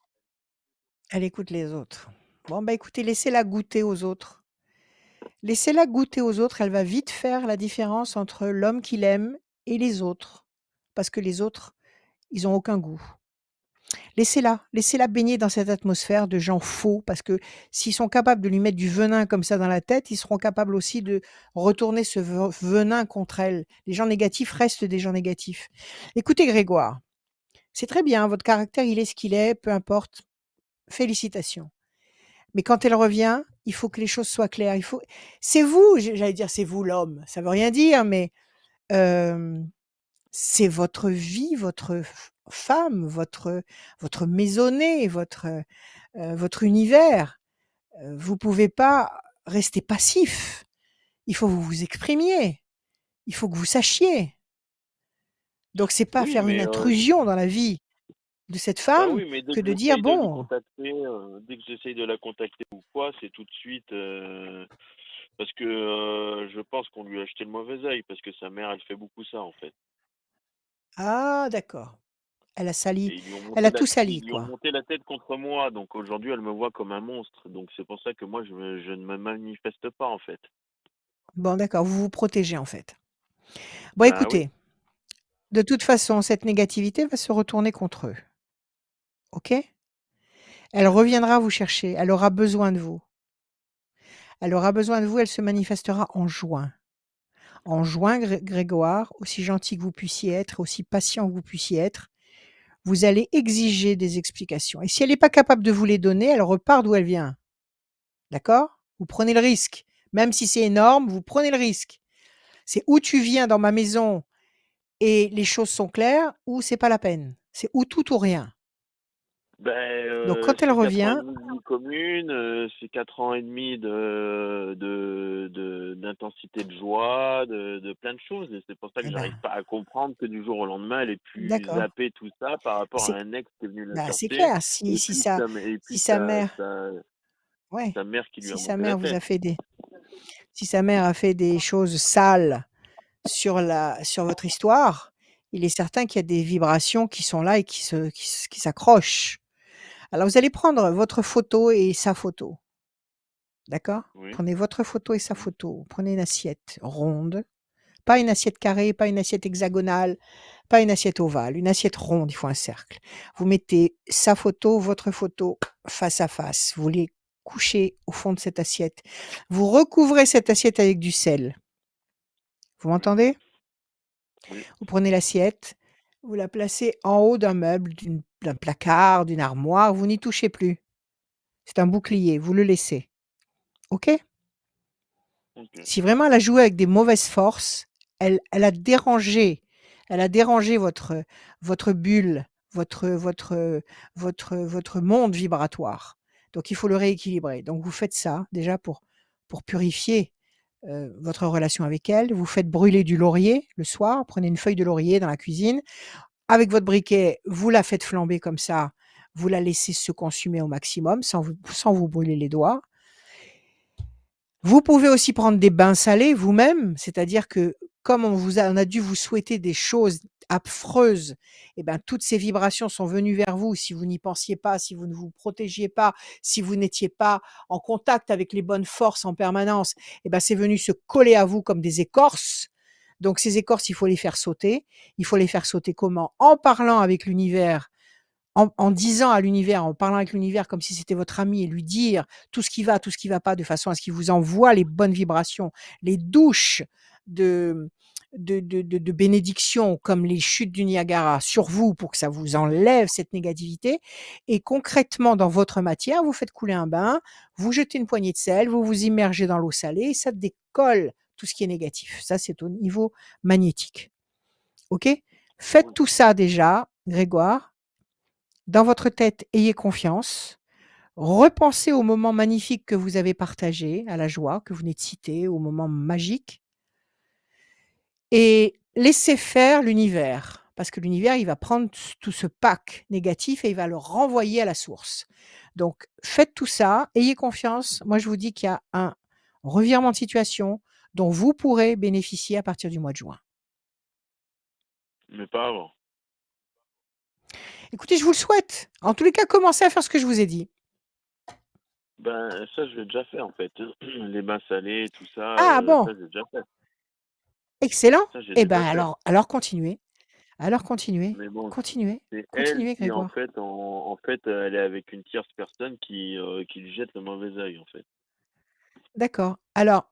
elle écoute les autres. Bon, bah, écoutez, laissez-la goûter aux autres. Laissez-la goûter aux autres, elle va vite faire la différence entre l'homme qu'il aime et les autres. Parce que les autres, ils ont aucun goût. Laissez-la baigner dans cette atmosphère de gens faux, parce que s'ils sont capables de lui mettre du venin comme ça dans la tête, ils seront capables aussi de retourner ce venin contre elle. Les gens négatifs restent des gens négatifs. Écoutez Grégoire, c'est très bien, votre caractère, il est ce qu'il est, peu importe, félicitations. Mais quand elle revient, il faut que les choses soient claires. C'est vous, j'allais dire c'est vous l'homme, ça veut rien dire, mais hem c'est votre vie, votre femme, votre maisonnée, votre univers. Vous pouvez pas rester passif. Il faut que vous vous exprimiez. Il faut que vous sachiez. Donc c'est pas Oui, faire une mais intrusion dans la vie de cette bah femme oui, mais dès que que de dire: j'essaye de lui «Bon, contacter, dès que j'essaye de la contacter ou quoi, c'est tout de suite parce que je pense qu'on lui a acheté le mauvais œil parce que sa mère, elle fait beaucoup ça en fait. ah d'accord, elle a sali Et elle a tout sali ils lui ont quoi». monté la tête contre moi, donc aujourd'hui elle me voit comme un monstre. Donc c'est pour ça que moi je ne me manifeste pas en fait. Bon d'accord, vous vous protégez en fait. Bon Bah oui. écoutez, de toute façon cette négativité va se retourner contre eux, OK? Elle Mhm. reviendra vous chercher, elle aura besoin de vous. Elle aura besoin de vous, elle se manifestera en juin. En juin, Grégoire, aussi gentil que vous puissiez être, aussi patient que vous puissiez être, vous allez exiger des explications. Et si elle n'est pas capable de vous les donner, elle repart d'où elle vient. D'accord? Vous prenez le risque. Même si c'est énorme, vous prenez le risque. C'est où tu viens dans ma maison et les choses sont claires, ou c'est pas la peine. C'est ou tout ou rien. Ben, Donc quand elle c'est 4 ans et revient, demi de vie commune, c'est 4 ans et demi d'intensité de joie, de plein de choses. Et c'est pour ça que eh ben, j'arrive pas à comprendre que du jour au lendemain, elle ait pu d'accord. zapper tout ça par rapport à C'est un ex qui est venu la bah, c'est chercher clair. Si, et si puis ça, et si puis sa mère, ouais, sa mère qui lui a si sa monté la mère vous tête. a fait si sa mère a fait des choses sales sur votre histoire, il est certain qu'il y a des vibrations qui sont là et qui s'accrochent. Alors vous allez prendre votre photo et sa photo, d'accord? Oui. Prenez votre photo et sa Mhm. photo. Prenez une assiette ronde, pas une assiette carrée, pas une assiette hexagonale, pas une assiette ovale, une assiette ronde, il faut un cercle. Vous mettez sa photo, votre photo face à face. Vous les couchez au fond de cette assiette. Vous recouvrez cette assiette avec du sel. Vous Mhm. m'entendez? Oui. Vous prenez l'assiette, vous la placez en haut d'un meuble, d'un placard, d'une armoire, vous n'y touchez plus. C'est un bouclier, vous le laissez. OK? OK. Si vraiment elle a joué avec des mauvaises forces, elle a dérangé votre bulle, votre monde vibratoire. Donc il faut le rééquilibrer. Donc vous faites ça déjà pour purifier, votre relation avec elle. Vous faites brûler du laurier le soir, prenez une feuille de laurier dans la cuisine. Avec votre briquet, vous la faites flamber comme ça, vous la laissez se consumer au maximum sans vous brûler les doigts. Vous pouvez aussi prendre des bains salés vous-même, c'est-à-dire que comme on a dû vous souhaiter des choses affreuses, et ben, toutes ces vibrations sont venues vers vous si vous n'y pensiez pas, si vous ne vous protégiez pas, si vous n'étiez pas en contact avec les bonnes forces en permanence, et ben, c'est venu se coller à vous comme des écorces. Donc ces écorces, il faut les faire sauter. Il faut les faire sauter comment? En parlant avec l'univers, en disant à l'univers, en parlant avec l'univers comme si c'était votre ami et lui dire tout ce qui va, tout ce qui va pas, de façon à ce qu'il vous envoie les bonnes vibrations, les douches de de bénédiction comme les chutes du Niagara sur vous pour que ça vous enlève cette négativité et concrètement dans votre matière, vous faites couler un bain, vous jetez une poignée de sel, vous vous immergez dans l'eau salée et ça décolle tout ce qui est négatif. Ça, c'est au niveau magnétique. OK? Faites Ouais. tout ça déjà, Grégoire. Dans votre tête, ayez confiance. Repensez aux moments magnifiques que vous avez partagés, à la joie que vous venez de citer, aux moments magiques et laissez faire l'univers. Parce que l'univers, il va prendre tout ce pack négatif et il va le renvoyer à la source. Donc, faites tout ça, ayez confiance. Moi, je vous dis qu'il y a un revirement de situation dont vous pourrez bénéficier à partir du mois de juin. Mais pas avant. Écoutez, je vous le souhaite. En tous les cas, commencez à faire ce que je vous ai dit. Ben, ça, je l'ai déjà fait, en fait. Les bains salés, tout ça, Ah bon, ça, j'ai déjà fait. excellent. Ça, j'ai Eh ben déjà fait. alors continuez. Alors continuez, Mais bon, continuez, c'est elle continuez qui, Grégoire. en fait, elle est avec une tierce personne qui lui jette le mauvais œil, en fait. D'accord. Alors,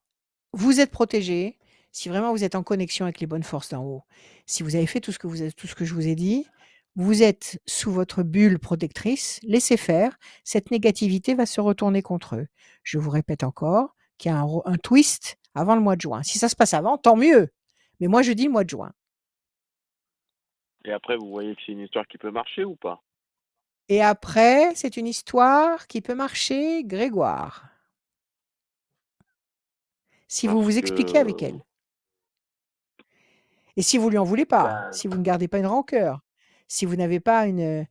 vous êtes protégé, si vraiment vous êtes en connexion avec les bonnes forces d'en haut, si vous avez fait tout ce que je vous ai dit, vous êtes sous votre bulle protectrice, laissez faire, cette négativité va se retourner contre eux. Je vous répète encore qu'il y a un twist avant le mois de juin. Si ça se passe avant, tant mieux. Mais moi je dis le mois de juin. Et après, vous voyez que c'est une histoire qui peut marcher ou pas? Et après, c'est une histoire qui peut marcher, Grégoire. Si vous Parce vous expliquez avec que, elle. Et si vous lui en voulez pas, ben, si vous ne gardez pas une rancœur, si vous n'avez pas une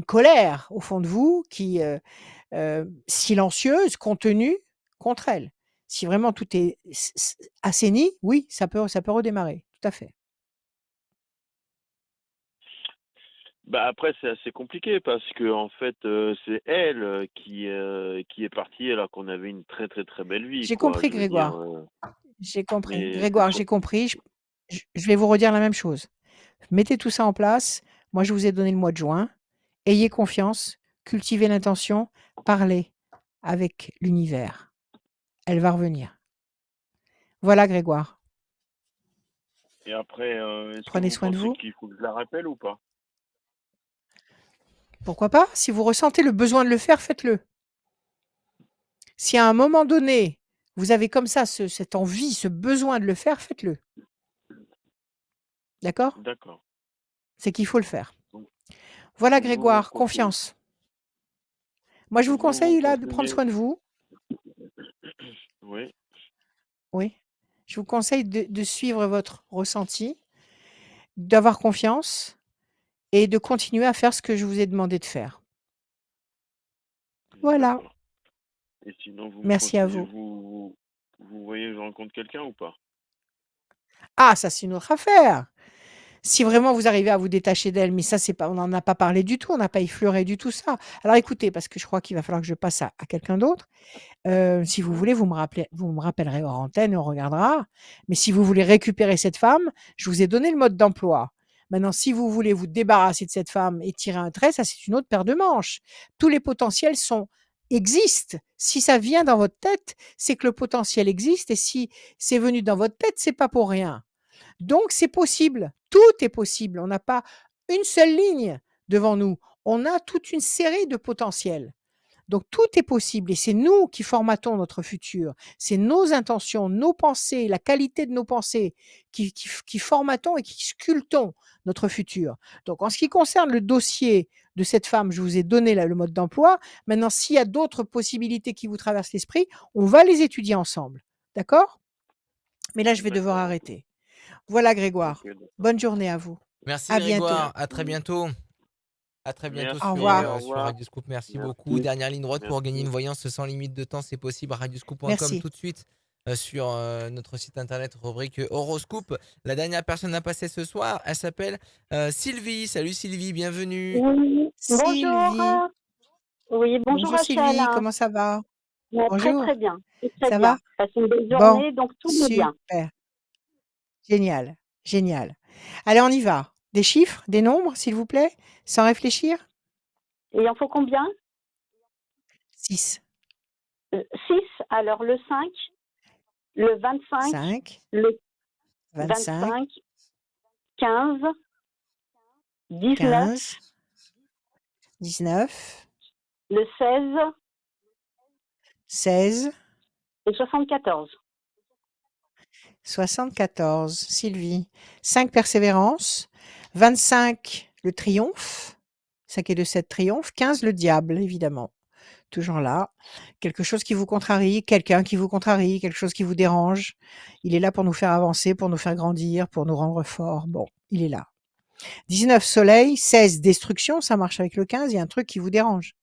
colère au fond de vous qui, silencieuse, contenue contre elle. Si vraiment tout est assaini, oui, ça peut redémarrer, tout à fait. bah, après, c'est assez compliqué parce que en fait, c'est elle qui est partie alors qu'on avait une très très très belle vie, J'ai quoi. compris Je veux dire, Grégoire, j'ai compris. mais c'est Grégoire, sur. j'ai compris. Je vais vous redire la même chose. Mettez tout ça en place. Moi, je vous ai donné le mois de juin. Ayez confiance, cultivez l'intention, parlez avec l'univers. Elle va revenir. Voilà Grégoire. Et après, est-ce que Prenez vous soin de pensez vous. qu'il faut que je la rappelle ou pas? Pourquoi pas? Si vous ressentez le besoin de le faire, faites-le. Si à un moment donné, vous avez comme ça cette envie, ce besoin de le faire, faites-le. D'accord? D'accord. C'est qu'il faut le faire. Donc, Voilà donc vous, Grégoire, confiance. Moi, je vous vous conseille là de prendre conseillez, soin de vous. oui. Oui. Je vous conseille de suivre votre ressenti, d'avoir confiance et de continuer à faire ce que je vous ai demandé de faire. Voilà. D'accord. Et sinon, vous me Merci à conseillez, vous. vous voyez que je rencontre quelqu'un ou pas? Ah, ça, c'est une autre affaire. Si vraiment vous arrivez à vous détacher d'elle, mais ça, c'est pas, on n'en a pas parlé du tout, on n'a pas effleuré du tout ça. Alors écoutez, parce que je crois qu'il va falloir que je passe à quelqu'un d'autre. Si vous Ouais. voulez, vous me rappellerez hors antenne et on regardera. Mais si vous voulez récupérer cette femme, je vous ai donné le mode d'emploi. Maintenant, si vous voulez vous débarrasser de cette femme et tirer un trait, ça, c'est une autre paire de manches. Tous les potentiels existent. Si ça vient dans votre tête, c'est que le potentiel existe et si c'est venu dans votre tête, c'est pas pour rien. Donc c'est possible, tout est possible. On n'a pas une seule ligne devant nous. On a toute une série de potentiels. Donc tout est possible et c'est nous qui formatons notre futur. C'est nos intentions, nos pensées, la qualité de nos pensées qui formatons et qui sculptons notre futur. Donc en ce qui concerne le dossier de cette femme, je vous ai donné là le mode d'emploi. Maintenant, s'il y a d'autres possibilités qui vous traversent l'esprit, on va les étudier ensemble. D'accord? Mais là, je vais devoir D'accord. arrêter. Voilà Ok, Grégoire. d'accord. Bonne journée à vous. Merci À bientôt. Grégoire, à très Merci. bientôt. À très bientôt Au Merci, sur, revoir. au sur revoir. Radioscoop. Merci beaucoup. Merci. Dernière ligne droite pour gagner une Merci. voyance sans limite de temps, c'est possible. Radioscoop.com Merci. tout de suite sur notre site internet, rubrique horoscope. La dernière personne à passer ce soir, elle s'appelle Sylvie. Salut Sylvie, bienvenue. Oui, bonjour. Sylvie. Oui, bonjour Bonjour Rachel. Sylvie, comment ça va? Très Bonjour, très bien, très ça bien. va? Passez une belle Bon, journée, donc tout va bien. super, génial, génial. Allez, on y va. Des chiffres, des nombres, s'il vous plaît, sans réfléchir? Et il en faut combien? 6, 6, alors le 5, le 25, 5, le 25, 25, 15, 19, 15, 19, le 16 16, et 74. 74. Sylvie. 5 persévérance, 25 le triomphe, 5 et 2, 7 triomphe, 15 le diable, évidemment. Toujours là. Quelque chose qui vous contrarie, quelqu'un qui vous contrarie, quelque chose qui vous dérange. Il est là pour nous faire avancer, pour nous faire grandir, pour nous rendre forts. Bon, il est là. 19 soleil, 16 destruction, ça marche avec le 15, il y a un truc qui vous dérange.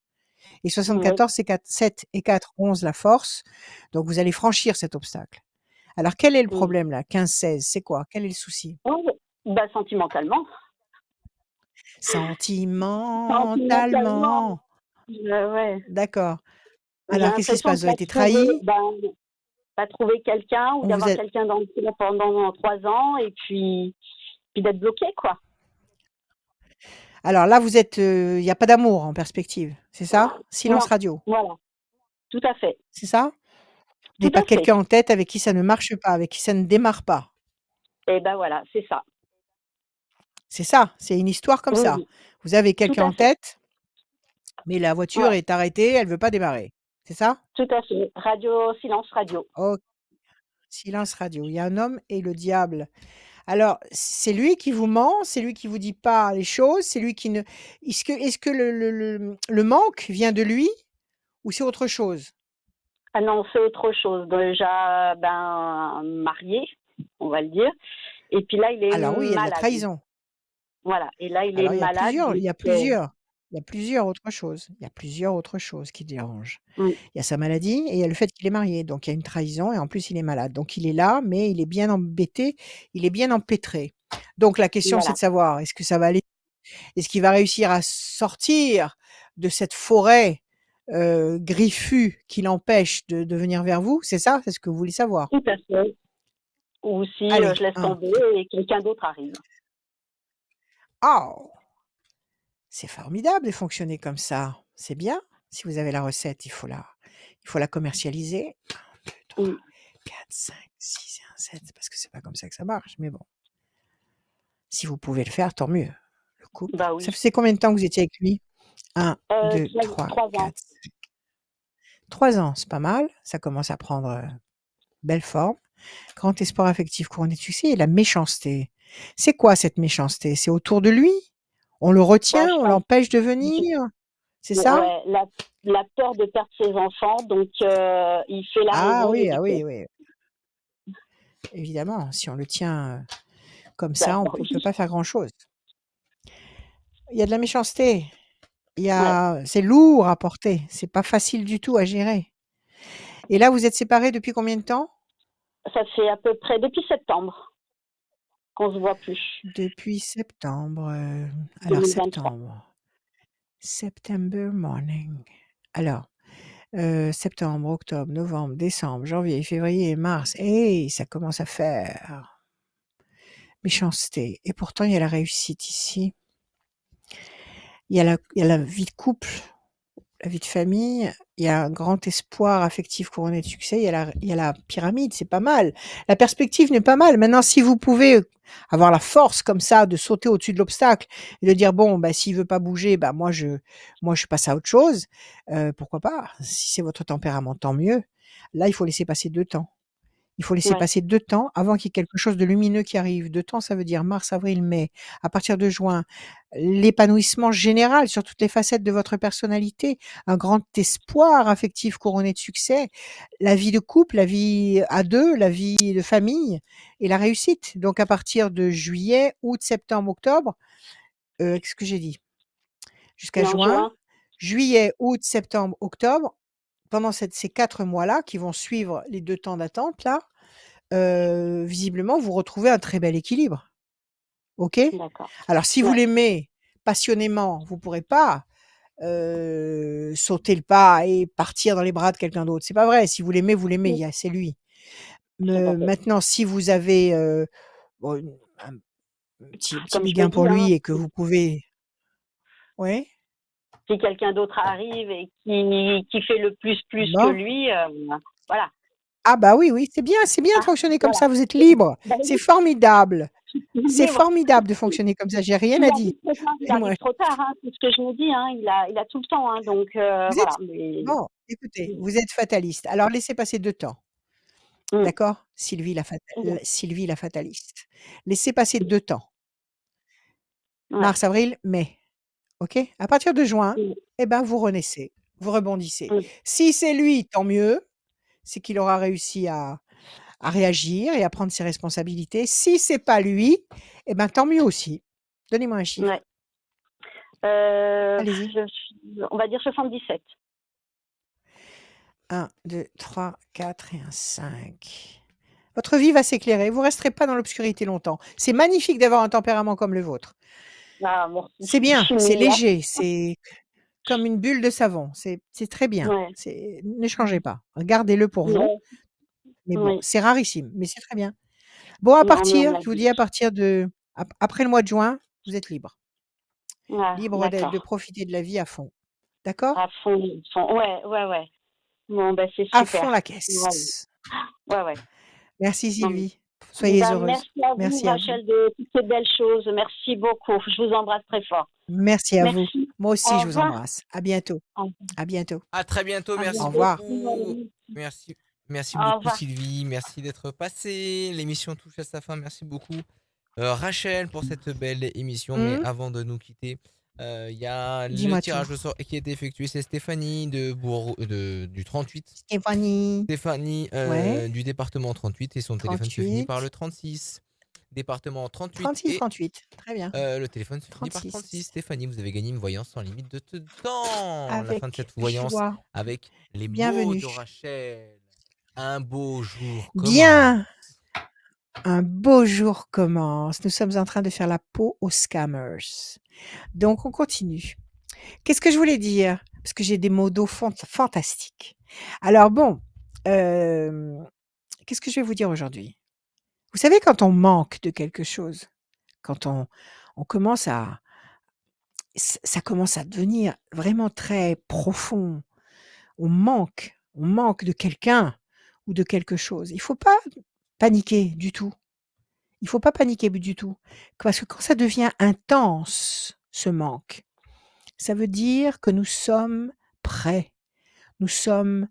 Et Oui. 74, c'est 4, 7 et 4, 11 la force. Donc vous allez franchir cet obstacle. Alors quel est le Mm. problème là? 15, 16, c'est quoi? Quel est le souci? Oh, bah, sentimentalement. Sentimentalement. Sentimentalement. Ouais. D'accord. J'ai Alors qu'est-ce qui se l'impression passe? de Vous avez pas été trouver, trahi? pas trouver quelqu'un ou On vous d'avoir a... quelqu'un dans le couple pendant 3 ans et puis d'être bloqué, quoi. Alors là, vous êtes, il y a pas d'amour en perspective, c'est ça? Silence Non, radio, voilà, tout à fait, c'est ça? Vous tout n'avez pas à fait. quelqu'un en tête avec qui ça ne marche pas, avec qui ça ne démarre pas. Et ben voilà, c'est ça. C'est ça, c'est une histoire comme Oui, ça. oui, Vous avez tout quelqu'un à en fait. tête, mais la voiture Ouais, est arrêtée, elle veut pas démarrer. C'est ça? tout à fait. Radio, silence radio. Oh, silence radio. Il y a un homme et le diable. Alors, c'est lui qui vous ment, c'est lui qui vous dit pas les choses, c'est lui qui ne est-ce que le manque vient de lui ou c'est autre chose? Ah non, c'est autre chose. Déjà, marié, on va le dire. Et puis là, il est Alors oui, il y a de la malade. trahison. Voilà. Et là, il est Alors malade. il y a Donc, plusieurs il y a plusieurs autres choses. Il y a plusieurs autres choses qui dérangent. mm, Il y a sa maladie et il y a le fait qu'il est marié, donc il y a une trahison et en plus il est malade. Donc il est là, mais il est bien embêté, il est bien empêtré. Donc la question, c'est voilà. de savoir, est-ce que ça va aller? Est-ce qu'il va réussir à sortir de cette forêt, griffue qui l'empêche de venir vers vous? C'est ça? C'est ce que vous voulez savoir? Tout à fait. Ou si Allez, je laisse 1. tomber et quelqu'un d'autre arrive. Oh! C'est formidable de fonctionner comme ça. C'est bien. Si vous avez la recette, il faut la commercialiser. 1, 2, 3, Mm. 4, 5, 6 et 1, 7, parce que c'est pas comme ça que ça marche, mais bon. Si vous pouvez le faire, tant mieux. Le couple. Bah Ça oui. faisait combien de temps que vous étiez avec lui? 1, 2, 3, 3 ans. 4, 5. 3 ans, c'est pas mal. Ça commence à prendre, belle forme. Grand espoir affectif couronné de succès et la méchanceté. C'est quoi cette méchanceté? C'est autour de lui? On le Ouais, retient? je On pense. l'empêche de venir? C'est ça? Ouais, la peur de perdre ses enfants, donc il fait la Ah raison oui, du ah cœur. oui, oui. Évidemment, si on le tient, comme Bah, ça, bah il peut oui. pas faire grand-chose. Il y a de la méchanceté. Ouais. C'est lourd à porter. C'est pas facile du tout à gérer. Et là, vous êtes séparés depuis combien de temps? Ça fait à peu près depuis septembre qu'on se voit plus. Depuis septembre, alors 2023. septembre. September morning. Alors, septembre, octobre, novembre, décembre, janvier, février, mars. Et ça commence à faire. Méchanceté. Et pourtant, il y a la réussite ici. Il y a la vie de couple. La vie de famille, il y a un grand espoir affectif couronné de succès, il y a la pyramide, c'est pas mal. La perspective n'est pas mal. Maintenant, si vous pouvez avoir la force comme ça de sauter au-dessus de l'obstacle et de dire: «Bon, bah, s'il veut pas bouger, bah, moi je passe à autre chose», pourquoi pas? Si c'est votre tempérament, tant mieux. Là, il faut laisser passer 2 temps. Il faut laisser Ouais, passer 2 temps avant qu'il y ait quelque chose de lumineux qui arrive. 2 temps, ça veut dire mars, avril, mai. À partir de juin, l'épanouissement général sur toutes les facettes de votre personnalité, un grand espoir affectif couronné de succès, la vie de couple, la vie à 2, la vie de famille et la réussite. Donc à partir de juillet, août, septembre, octobre, qu'est-ce que j'ai dit? Jusqu'à et en juin, juin, juillet, août, septembre, octobre, pendant ces 4 mois-là qui vont suivre les 2 temps d'attente là, visiblement, vous retrouvez un très bel équilibre. OK? d'accord. Alors si vous Ouais, l'aimez passionnément, vous pourrez pas, sauter le pas et partir dans les bras de quelqu'un d'autre. C'est pas vrai. Si vous l'aimez, il oui, y a c'est lui. tout à Me fait. maintenant si vous avez, bon un petit Comme je me béguin dis, pour hein, lui et que vous pouvez ouais? si quelqu'un d'autre arrive et qui fait le plus que Bon. lui, voilà. Ah bah oui, oui, c'est bien de Ah, fonctionner comme voilà. ça, vous êtes libre. Bah C'est oui, formidable. C'est libre. formidable de fonctionner comme ça, j'ai rien Il à arrive dire. trop tard, il Et moi arrive trop tard, hein, c'est ce que je me dis, hein, il a tout le temps, hein, donc vous êtes voilà, mais bon, écoutez, vous êtes fataliste. Alors laissez passer 2 temps, mmh, d'accord? mmh, Sylvie la fataliste. Laissez passer 2 temps, ouais, mars, avril, mai, OK? À partir de juin, mmh, eh ben, vous renaissez, vous rebondissez. mmh, Si c'est lui, tant mieux, c'est qu'il aura réussi à réagir et à prendre ses responsabilités. Si c'est pas lui, eh ben, tant mieux aussi. Donnez-moi un ouais. chiffre. Allez-y. On va dire 77. 1, 2, 3, 4 et un 5. Votre vie va s'éclairer, vous resterez pas dans l'obscurité longtemps. C'est magnifique d'avoir un tempérament comme le vôtre. Ah merci, C'est je bien, suis c'est nulle, hein. léger, c'est comme une bulle de savon, c'est très bien. Ouais, Ne changez pas, gardez-le pour vous, ouais, mais bon, oui, c'est rarissime, mais c'est très bien. Bon, non, mais on me l'a je vous dit. dis à partir de après le mois de juin, vous êtes libre. Ah, Libre de d'accord. profiter de la vie à fond. D'accord? À fond, fond. Ouais, ouais, ouais. Bon, bah, c'est À super. fond la Voilà. caisse. Ouais, ouais. Merci Non, mais Sylvie, soyez bah, heureuse. merci à vous, Merci à vous. Rachel, de toutes ces belles choses. Merci beaucoup. Je vous embrasse très fort. Merci à vous. Merci. Moi aussi, Au je vous revoir. embrasse. À bientôt. Au revoir. À bientôt. À très bientôt, À Au merci bientôt. revoir. beaucoup. Merci, merci Au beaucoup revoir. Sylvie, merci d'être passée. L'émission touche à sa fin, merci beaucoup Rachel pour cette belle émission. Mais Mmh? avant de nous quitter, il y a le Dis-moi tout. tirage au sort qui a été effectué. C'est Stéphanie du 38. Stéphanie. Stéphanie Ouais, du département 38 et son téléphone se finit par 38. le 36. Département 38 36, et 38. Très bien. le téléphone se finit par 36. 36. Stéphanie, vous avez gagné une voyance sans limite de temps. La fin de Avec cette voyance joie. avec les mots de Bienvenue. Rachel. Un beau jour commence. Bien, un beau jour commence. Nous sommes en train de faire la peau aux scammers. Donc on continue. Qu'est-ce que je voulais dire? Parce que j'ai des mots d'eau fantastiques. Alors bon, qu'est-ce que je vais vous dire aujourd'hui? Vous savez quand on manque de quelque chose, quand on commence à ça commence à devenir vraiment très profond. On manque de quelqu'un ou de quelque chose. Il faut pas paniquer du tout. Il faut pas paniquer du tout. Parce que quand ça devient intense, ce manque, ça veut dire que nous sommes prêts. Nous sommes,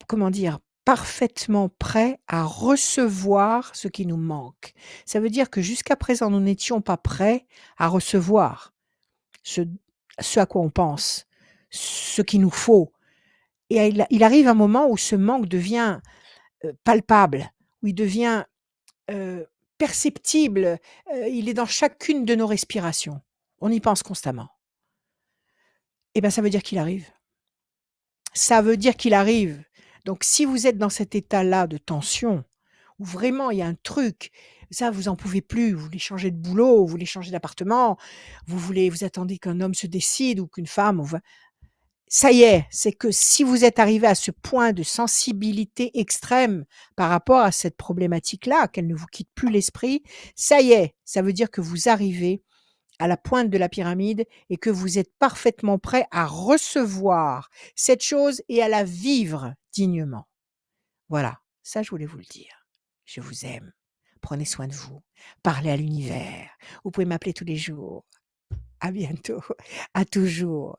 comment dire? Parfaitement prêts à recevoir ce qui nous manque. Ça veut dire que jusqu'à présent, nous n'étions pas prêts à recevoir ce ce à quoi on pense, ce qu'il nous faut. Et il arrive un moment où ce manque devient, palpable, où il devient, heu, perceptible, il est dans chacune de nos respirations. On y pense constamment. Et ben, ça veut dire qu'il arrive. Ça veut dire qu'il arrive. Donc si vous êtes dans cet état-là de tension, où vraiment il y a un truc, ça vous en pouvez plus, vous voulez changer de boulot, vous voulez changer d'appartement, vous attendez qu'un homme se décide ou qu'une femme, ça y est, c'est que si vous êtes arrivé à ce point de sensibilité extrême par rapport à cette problématique-là, qu'elle ne vous quitte plus l'esprit, ça y est, ça veut dire que vous arrivez à la pointe de la pyramide et que vous êtes parfaitement prêt à recevoir cette chose et à la vivre dignement. Voilà, ça je voulais vous le dire. Je vous aime. Prenez soin de vous. Parlez à l'univers. Vous pouvez m'appeler tous les jours. À bientôt. À toujours.